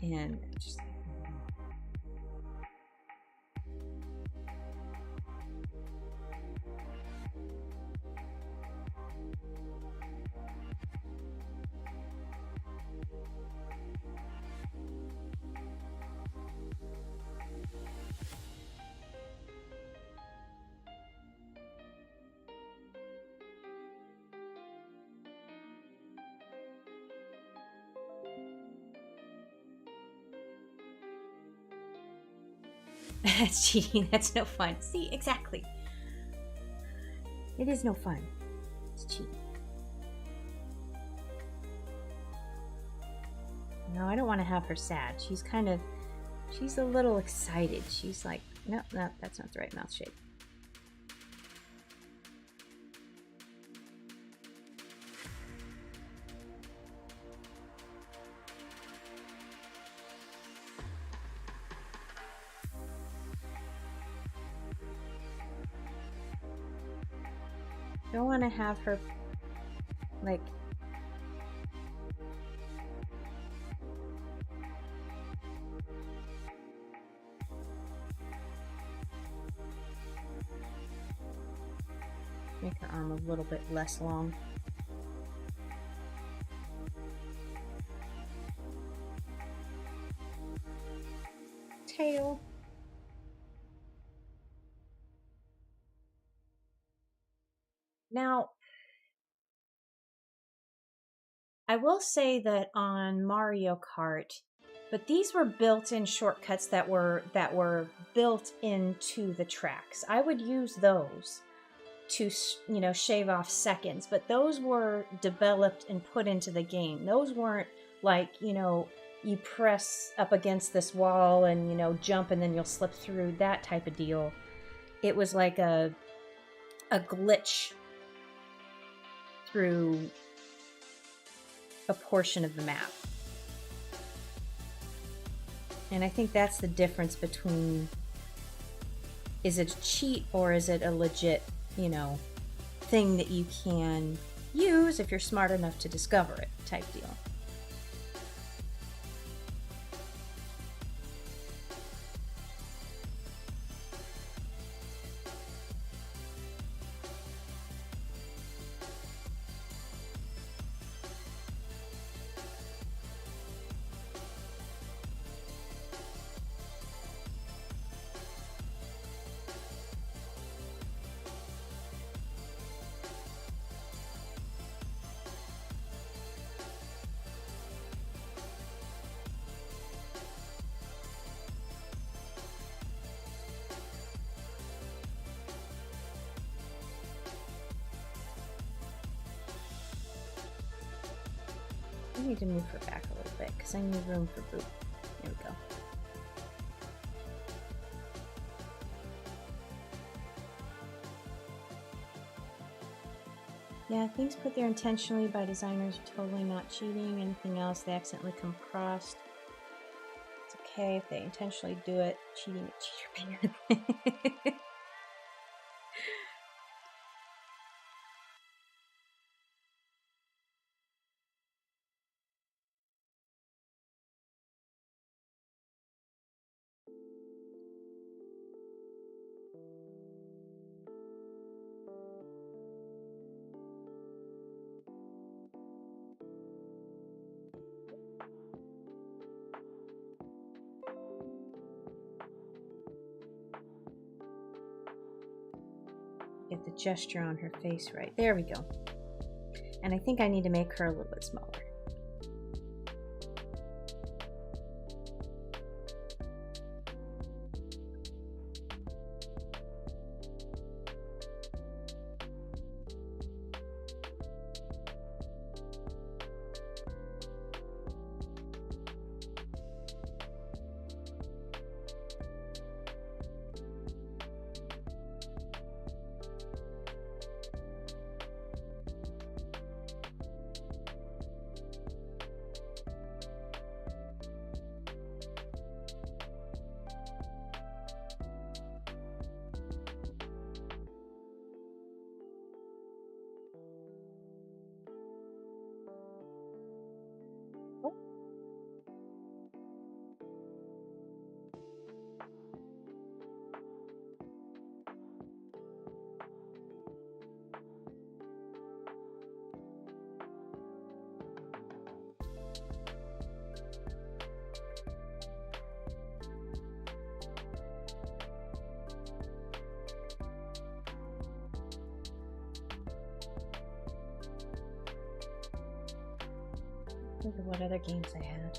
And just that's cheating. That's no fun. See, exactly. It is no fun. It's cheating. No, I don't want to have her sad. She's kind of, she's a little excited. She's like, no, that's not the right mouth shape. Don't want to have her like make her arm a little bit less long. Tail. Now, I will say that on Mario Kart, but these were built-in shortcuts that were built into the tracks. I would use those to, shave off seconds, but those were developed and put into the game. Those weren't like, you know, you press up against this wall and, you know, jump and then you'll slip through, that type of deal. It was like a glitch through a portion of the map. And I think that's the difference between, is it a cheat or is it a legit, you know, thing that you can use if you're smart enough to discover it, type deal. I need to move her back a little bit because I need room for Boop. There we go. Yeah, things put there intentionally by designers are totally not cheating. Anything else they accidentally come across. It's okay if they intentionally do it. Cheating at cheater band. Get the gesture on her face right. There we go. And I think I need to make her a little bit smaller. Think of what other games I had.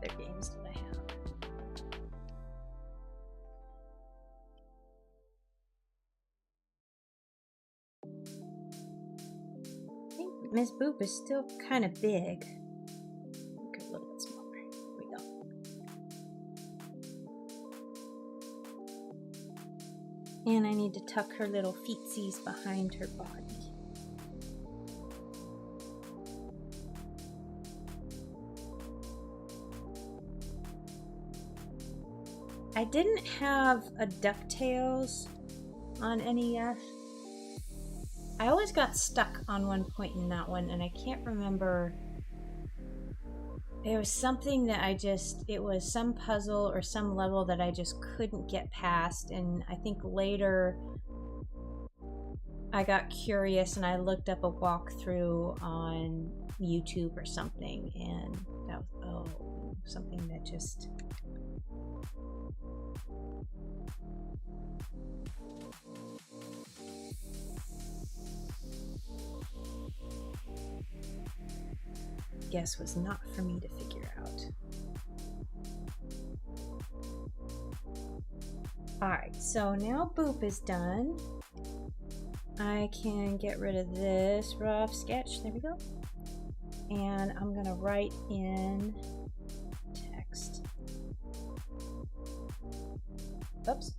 Other games did I have? I think Miss Boop is still kind of big. Make her a little bit smaller. Here we go. And I need to tuck her little feetsies behind her body. I didn't have a DuckTales on NES. I always got stuck on one point in that one, and I can't remember. There was something that it was some puzzle or some level that I just couldn't get past, and I think later I got curious and I looked up a walkthrough on YouTube or something, and that was, oh, something that just... guess was not for me to figure out. Alright, so now Boop is done. I can get rid of this rough sketch. There we go. And I'm going to write in text. Oops.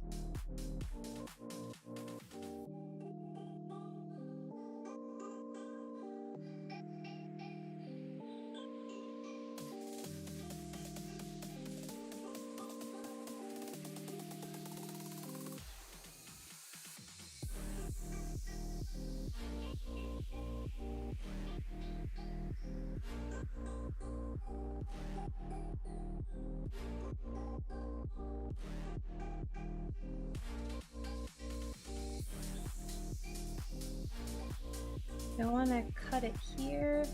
I want to cut it here.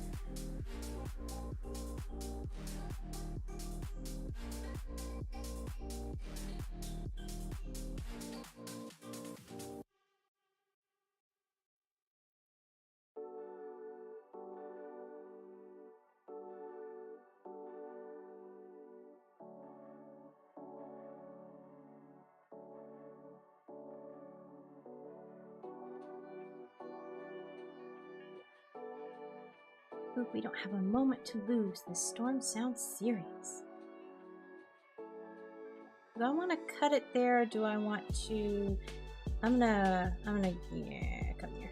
Ooh, we don't have a moment to lose. This storm sounds serious. Do I want to cut it there, or do I want to... I'm gonna, yeah, come here.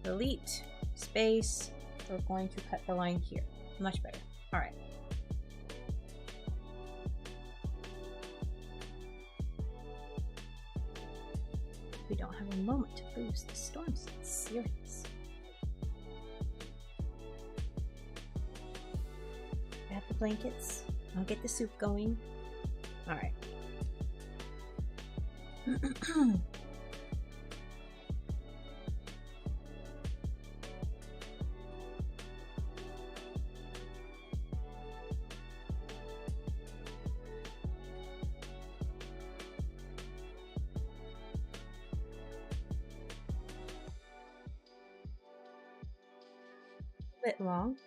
Delete, space, we're going to cut the line here. Much better. All right. We don't have a moment to lose. The storm sounds serious. Grab the blankets. I'll get the soup going. All right. Bit long.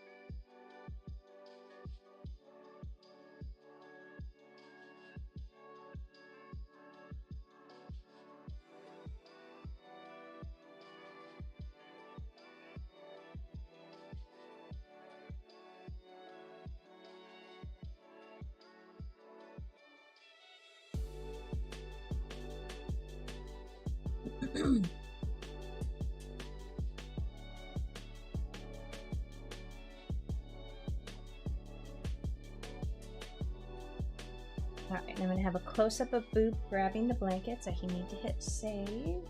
Alright, I'm going to have a close-up of Boop grabbing the blankets. I need to hit save.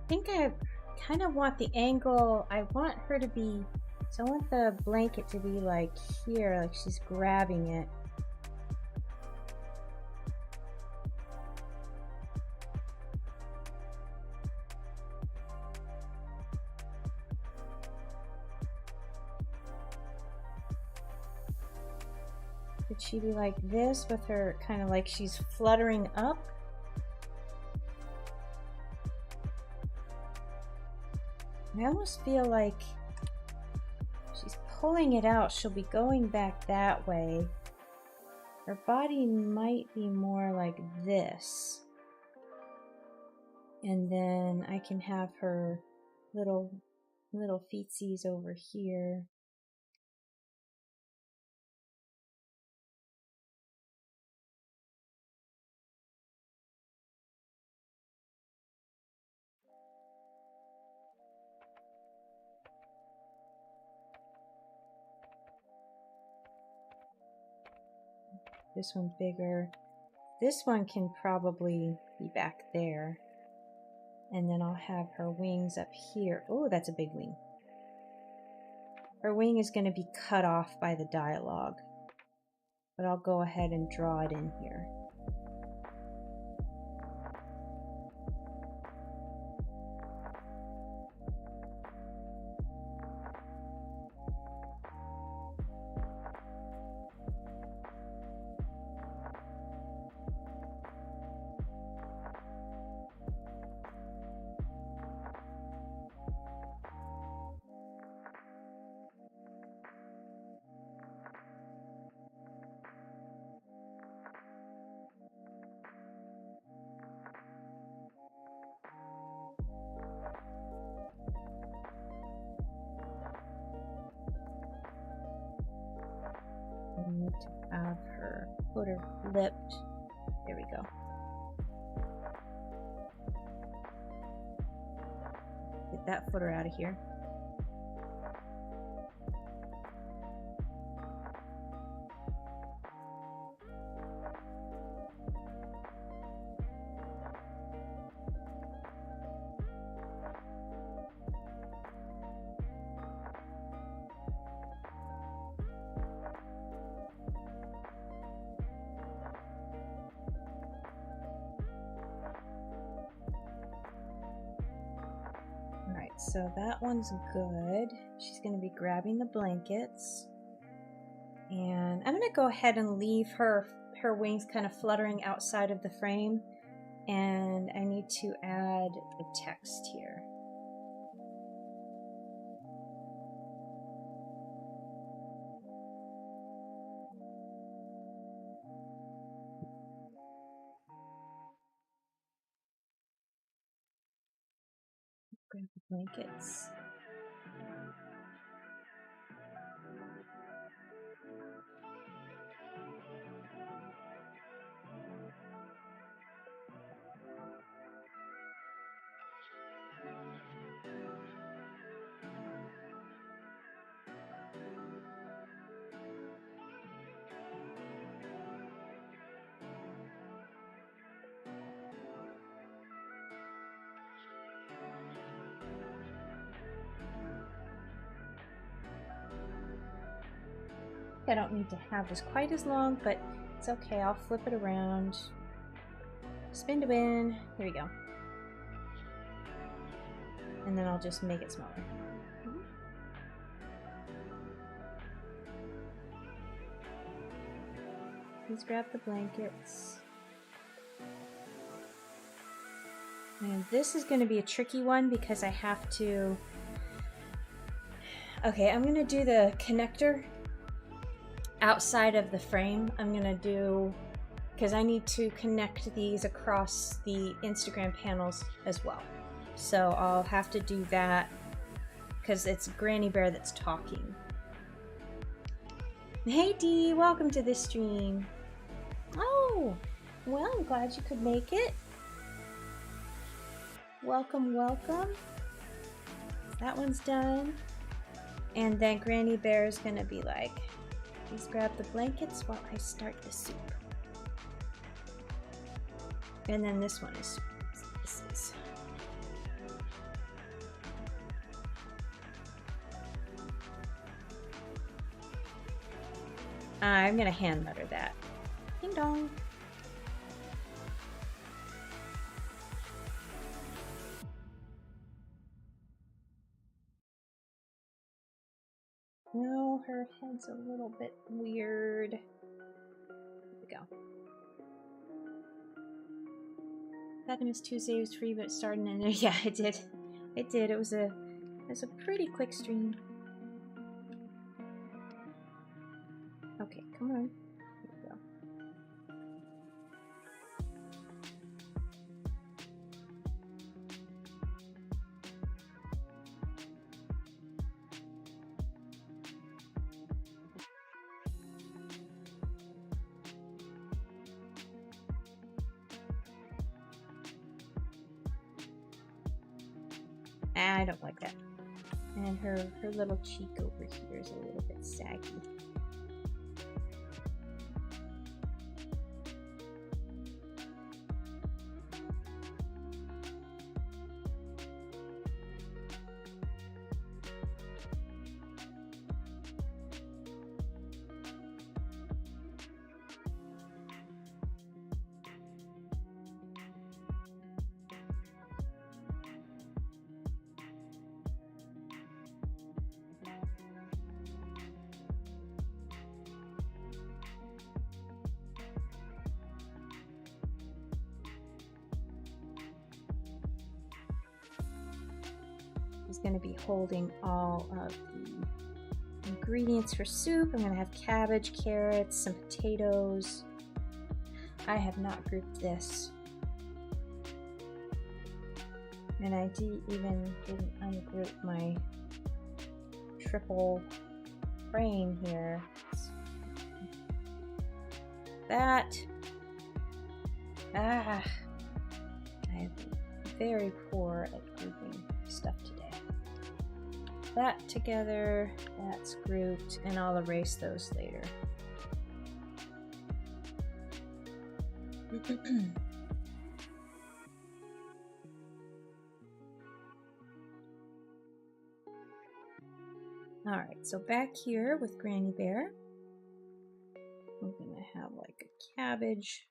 think I kind of want the angle, I want her to be, so I want the blanket to be like here, like she's grabbing it. Could she be like this with her kind of like she's fluttering up? I almost feel like she's pulling it out. She'll be going back that way. Her body might be more like this. And then I can have her little feetsies over here. This one's bigger. This one can probably be back there. And then I'll have her wings up here. Oh, that's a big wing. Her wing is going to be cut off by the dialogue. But I'll go ahead and draw it in here. I need to have her put her flipped. There we go. Get that footer out of here. So that one's good. She's going to be grabbing the blankets. And I'm going to go ahead and leave her wings kind of fluttering outside of the frame. And I need to add the text here. Grab the blankets. I don't need to have this quite as long, but it's okay. I'll flip it around. Spin to win. Here we go. And then I'll just make it smaller. Please grab the blankets. And this is going to be a tricky one because I have to... Okay, I'm going to do the connector outside of the frame. I'm gonna do, because I need to connect these across the Instagram panels as well. So I'll have to do that because it's Granny Bear that's talking. Hey Dee, welcome to this stream. Oh, well, I'm glad you could make it. Welcome, welcome. That one's done. And then Granny Bear is gonna be like, please grab the blankets while I start the soup. And then this one is, I'm gonna hand letter that. Ding dong. No, her head's a little bit weird. Here we go. Miss Tuesday was free, but it started and yeah, it did. It did. It was a pretty quick stream. Okay, come on. Here we go. I don't like that. And her little cheek over here is a little bit saggy. Going to be holding all of the ingredients for soup. I'm going to have cabbage, carrots, some potatoes. I have not grouped this. And I didn't ungroup my triple frame here. That. I am very poor at grouping stuff today. That together, that's grouped, and I'll erase those later. Alright, so back here with Granny Bear, I'm gonna have like a cabbage.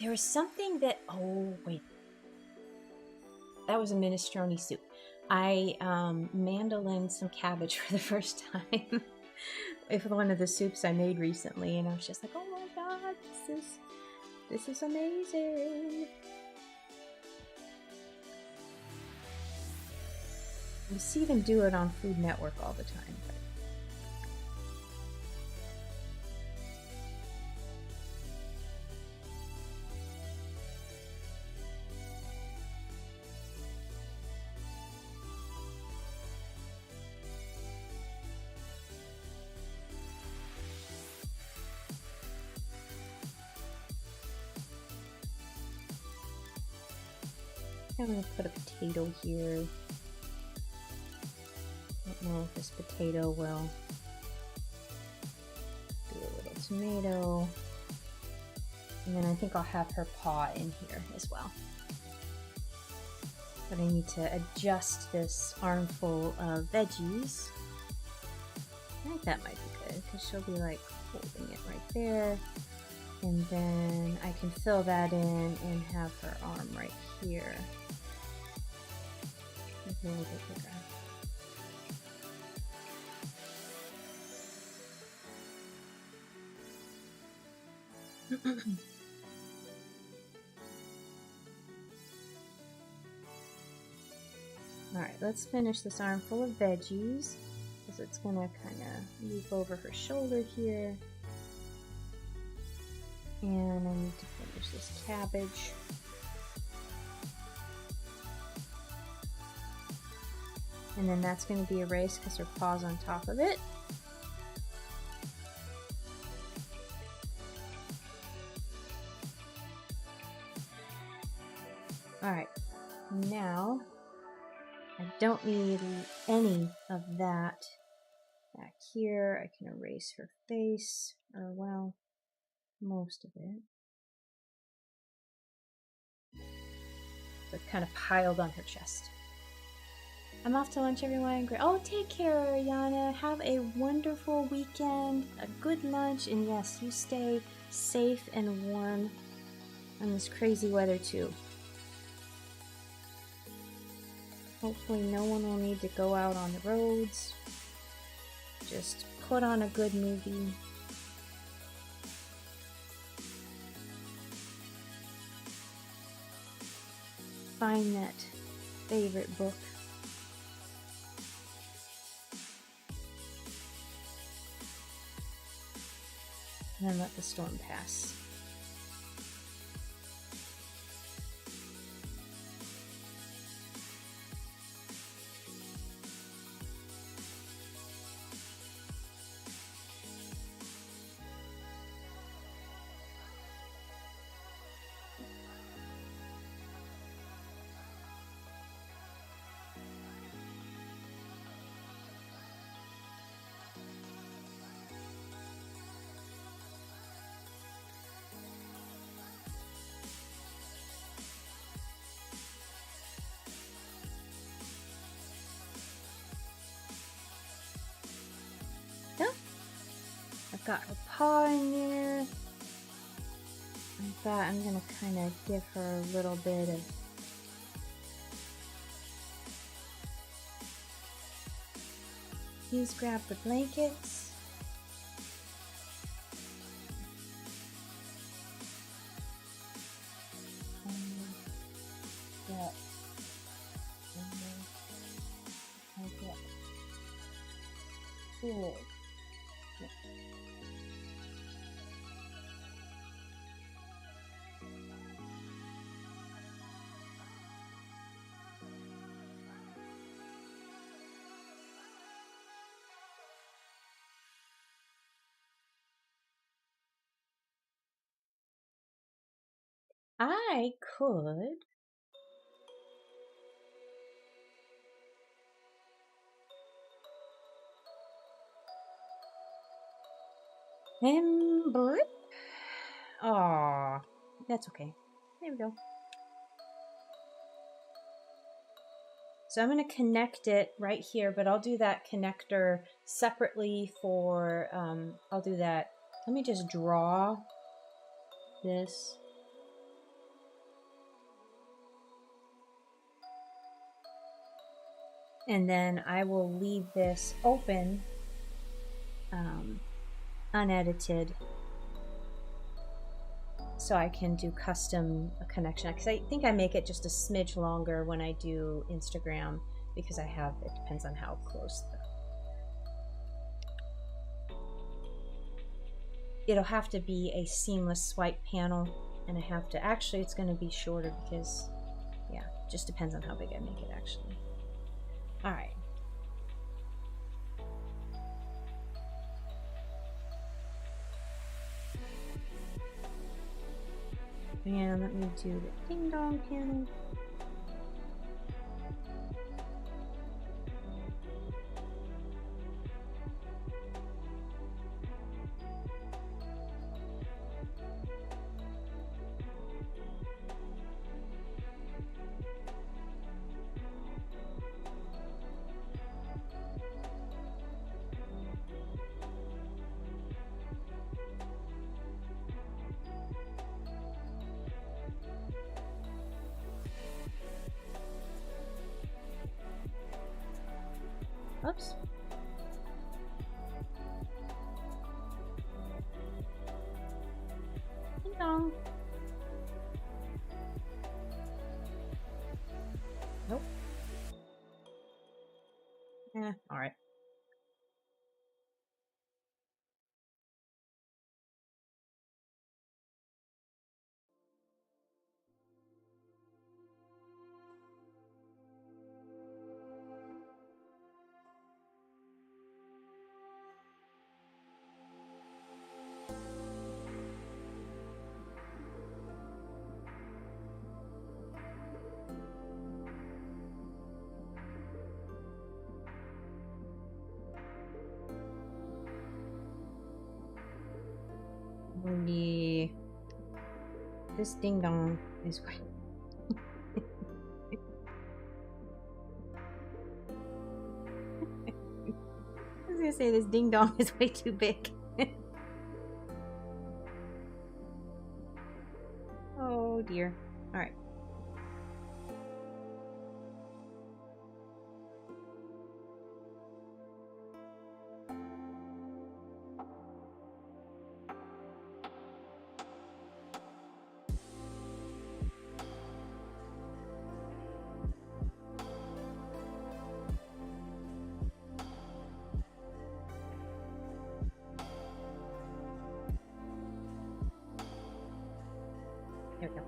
There was something that, oh wait, that was a minestrone soup. I mandolined some cabbage for the first time with one of the soups I made recently, and I was just like, oh my god, this is amazing. You see them do it on Food Network all the time. I'm going to put a potato here. I don't know if this potato will do a little tomato. And then I think I'll have her paw in here as well. But I need to adjust this armful of veggies. I think that might be good because she'll be like holding it right there. And then I can fill that in and have her arm right here. A little bit bigger. Alright, let's finish this armful of veggies because it's going to kind of loop over her shoulder here. And I need to finish this cabbage. And then that's going to be erased because her paw's on top of it. Alright, now I don't need any of that back here. I can erase her face, or well, most of it. So it kind of piled on her chest. I'm off to lunch, everyone. Oh, take care, Yana. Have a wonderful weekend, a good lunch, and yes, you stay safe and warm in this crazy weather too. Hopefully no one will need to go out on the roads. Just put on a good movie. Find that favorite book. And then let the storm pass. I've got her paw in there. I thought I'm gonna kind of give her a little bit of Please grab the blankets. Good. I could blip. Aw, that's okay. There we go. So I'm going to connect it right here, but I'll do that connector separately for, I'll do that. Let me just draw this. And then I will leave this open, unedited, so I can do custom connection. Because I think I make it just a smidge longer when I do Instagram, because it depends on how close it'll have to be a seamless swipe panel, and I have to, actually it's going to be shorter because, yeah, it just depends on how big I make it actually. All right. And let me do the ding dong panel. Oops. Ding dong. Nope. All right. This ding dong is gonna say this ding dong is way too big. Oh dear. All right. There we go.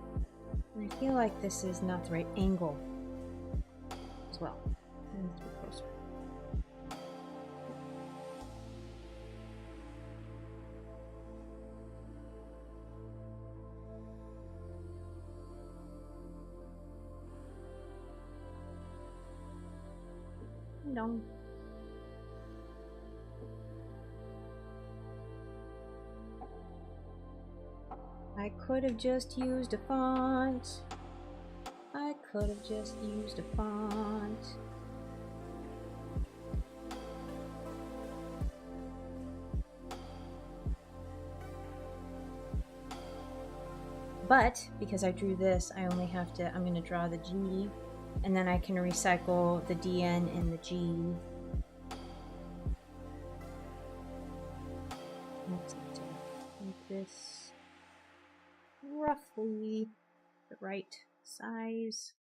And I feel like this is not the right angle as well. It needs to be closer. No. I could have just used a font. I could have just used a font. But because I drew this, I only have to, I'm going to draw the G, and then I can recycle the DN and the G. Let's make this roughly the right size.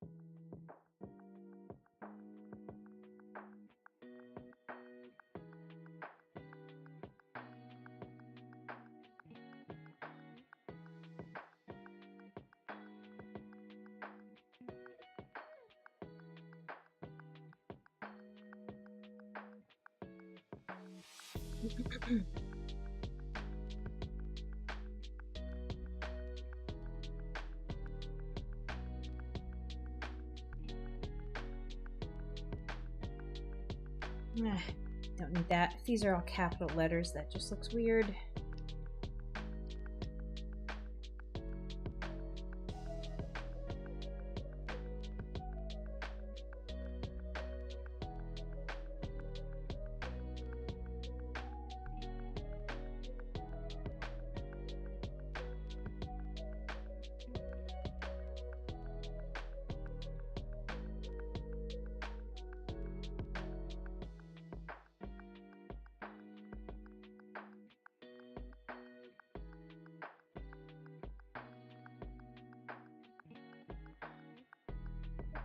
Don't need that. If these are all capital letters, that just looks weird.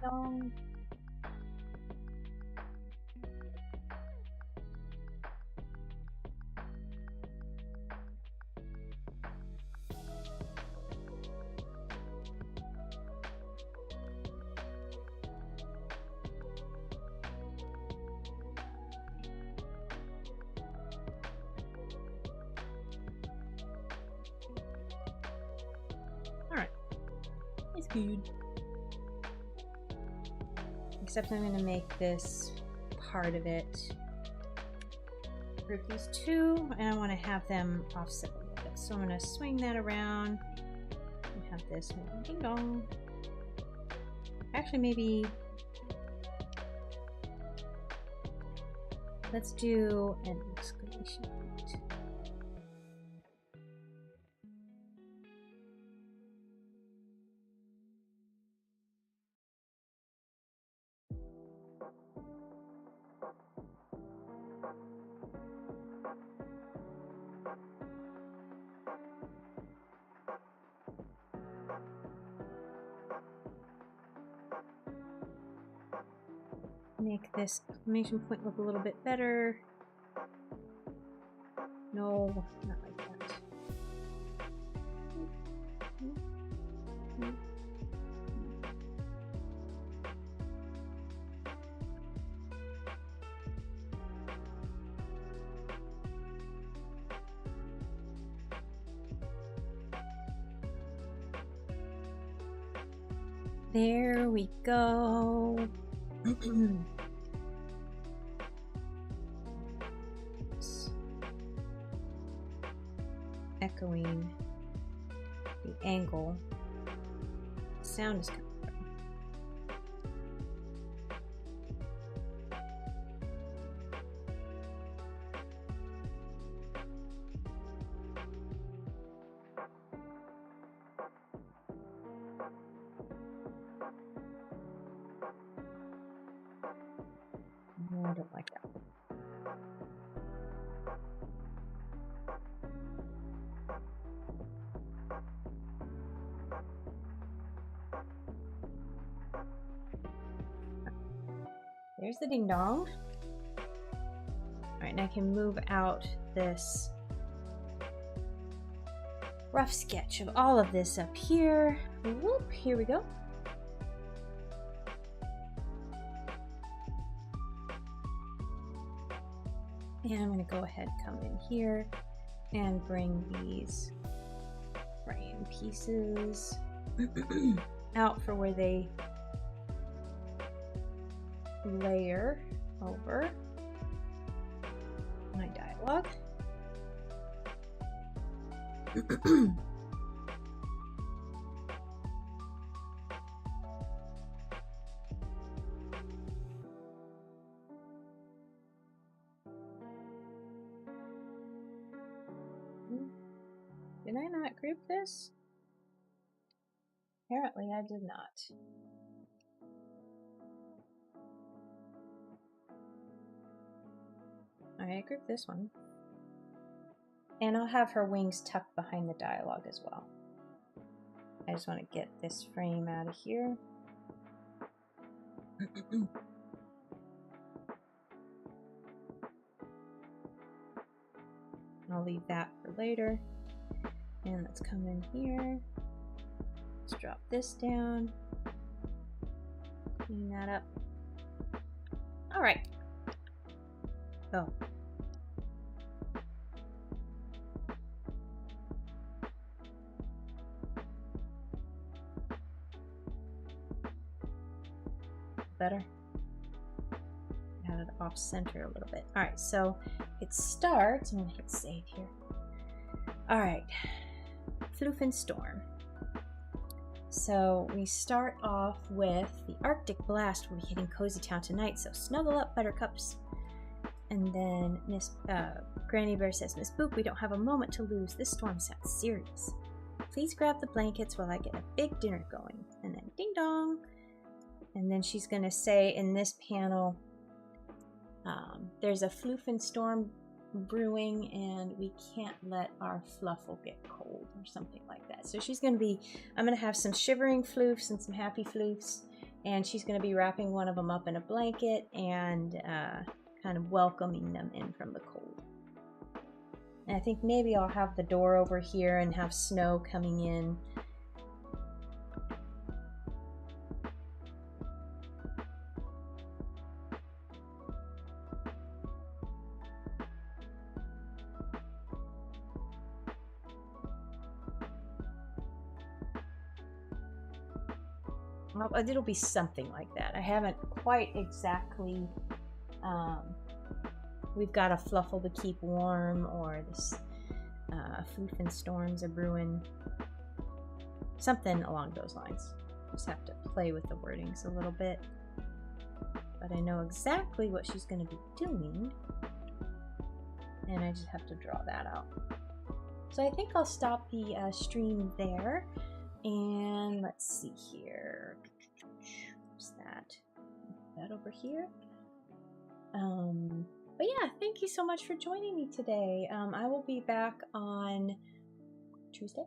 No. All right, it's good. Except I'm going to make this part of it. Group these two, and I want to have them offset a little bit. So I'm going to swing that around and have this maybe ding dong. Actually, maybe let's do an exclamation point. Make this exclamation point look a little bit better. No, not like that. There we go. Echoing the angle the sound is coming from. there's the ding dong. All right, and I can move out this rough sketch of all of this up here. Whoop, here we go. And I'm going to go ahead, come in here and bring these frame pieces out for where they layer over my dialogue. Did I not group this? Apparently I did not. Alright, I grouped this one. And I'll have her wings tucked behind the dialogue as well. I just want to get this frame out of here. I'll leave that for later. And let's come in here. Let's drop this down. Clean that up. All right. Oh. Better. Had it off center a little bit. All right, so it starts. I'm gonna hit save here. All right, Floof STORM. So we start off with the Arctic blast. We'll be hitting Cozy Town tonight, so snuggle up, buttercups. And then Miss Granny Bear says, Miss Boop, we don't have a moment to lose. This storm sounds serious. Please grab the blankets while I get a big dinner going. And then ding dong. And then she's going to say in this panel, there's a Floof STORM brewing and we can't let our fluffle get cold or something like that. So she's going to be, I'm going to have some shivering floofs and some happy floofs, and she's going to be wrapping one of them up in a blanket and kind of welcoming them in from the cold. And I think maybe I'll have the door over here and have snow coming in. Well, it'll be something like that. I haven't quite exactly, we've got a fluffle to keep warm, or this Floof STORM's a brewing, something along those lines. Just have to play with the wordings a little bit. But I know exactly what she's going to be doing, and I just have to draw that out. So I think I'll stop the stream there. And let's see here. What's that? That over here. But yeah, thank you so much for joining me today. I will be back on Tuesday,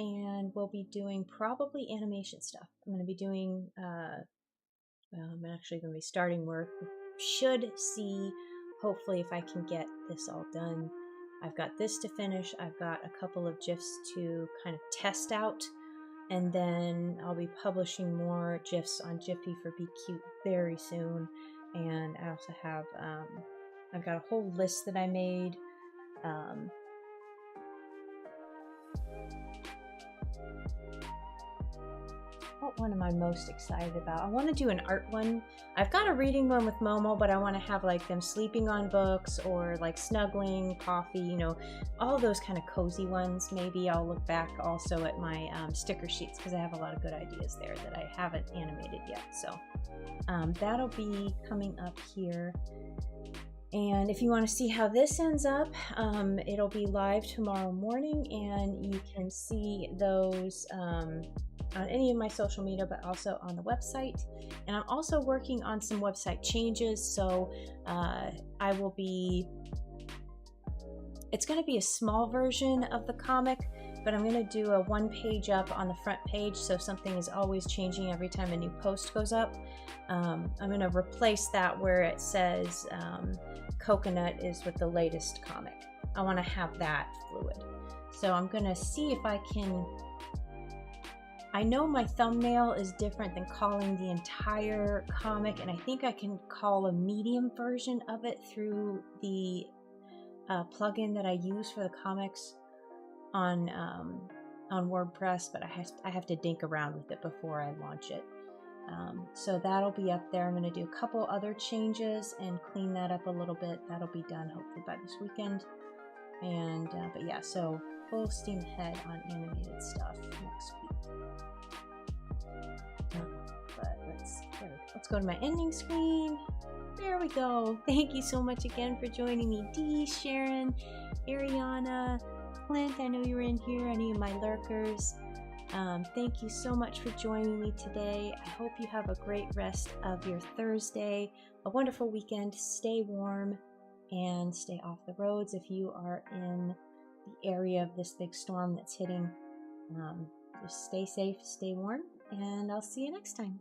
and we'll be doing probably animation stuff. I'm going to be doing, I'm actually going to be starting work. Should see, hopefully, if I can get this all done. I've got this to finish. I've got a couple of GIFs to kind of test out. And then I'll be publishing more GIFs on Jiffy for Be Cute very soon. And I also have, I've got a whole list that I made. What one am I most excited about? I want to do an art one. I've got a reading one with Momo, but I want to have like them sleeping on books or like snuggling, coffee, you know, all those kind of cozy ones. Maybe I'll look back also at my sticker sheets, because I have a lot of good ideas there that I haven't animated yet. So that'll be coming up here. And if you want to see how this ends up, it'll be live tomorrow morning, and you can see those on any of my social media, but also on the website. And I'm also working on some website changes, so I will be, it's going to be a small version of the comic, but I'm going to do a 1 page up on the front page, so something is always changing every time a new post goes up. I'm going to replace that where it says coconut is with the latest comic. I want to have that fluid. So I'm going to see if I can. I know my thumbnail is different than calling the entire comic, and I think I can call a medium version of it through the plugin that I use for the comics on WordPress, but I have to dink around with it before I launch it. So that'll be up there. I'm going to do a couple other changes and clean that up a little bit. That'll be done hopefully by this weekend. And but yeah, so full steam ahead on animated stuff next week. But let's go to my ending screen. There we go. Thank you so much again for joining me, Dee, Sharon, Ariana, Clint. I know you were in here. Any of my lurkers. Thank you so much for joining me today. I hope you have a great rest of your Thursday, a wonderful weekend. Stay warm and stay off the roads if you are in the area of this big storm that's hitting. Just stay safe, stay warm, and I'll see you next time.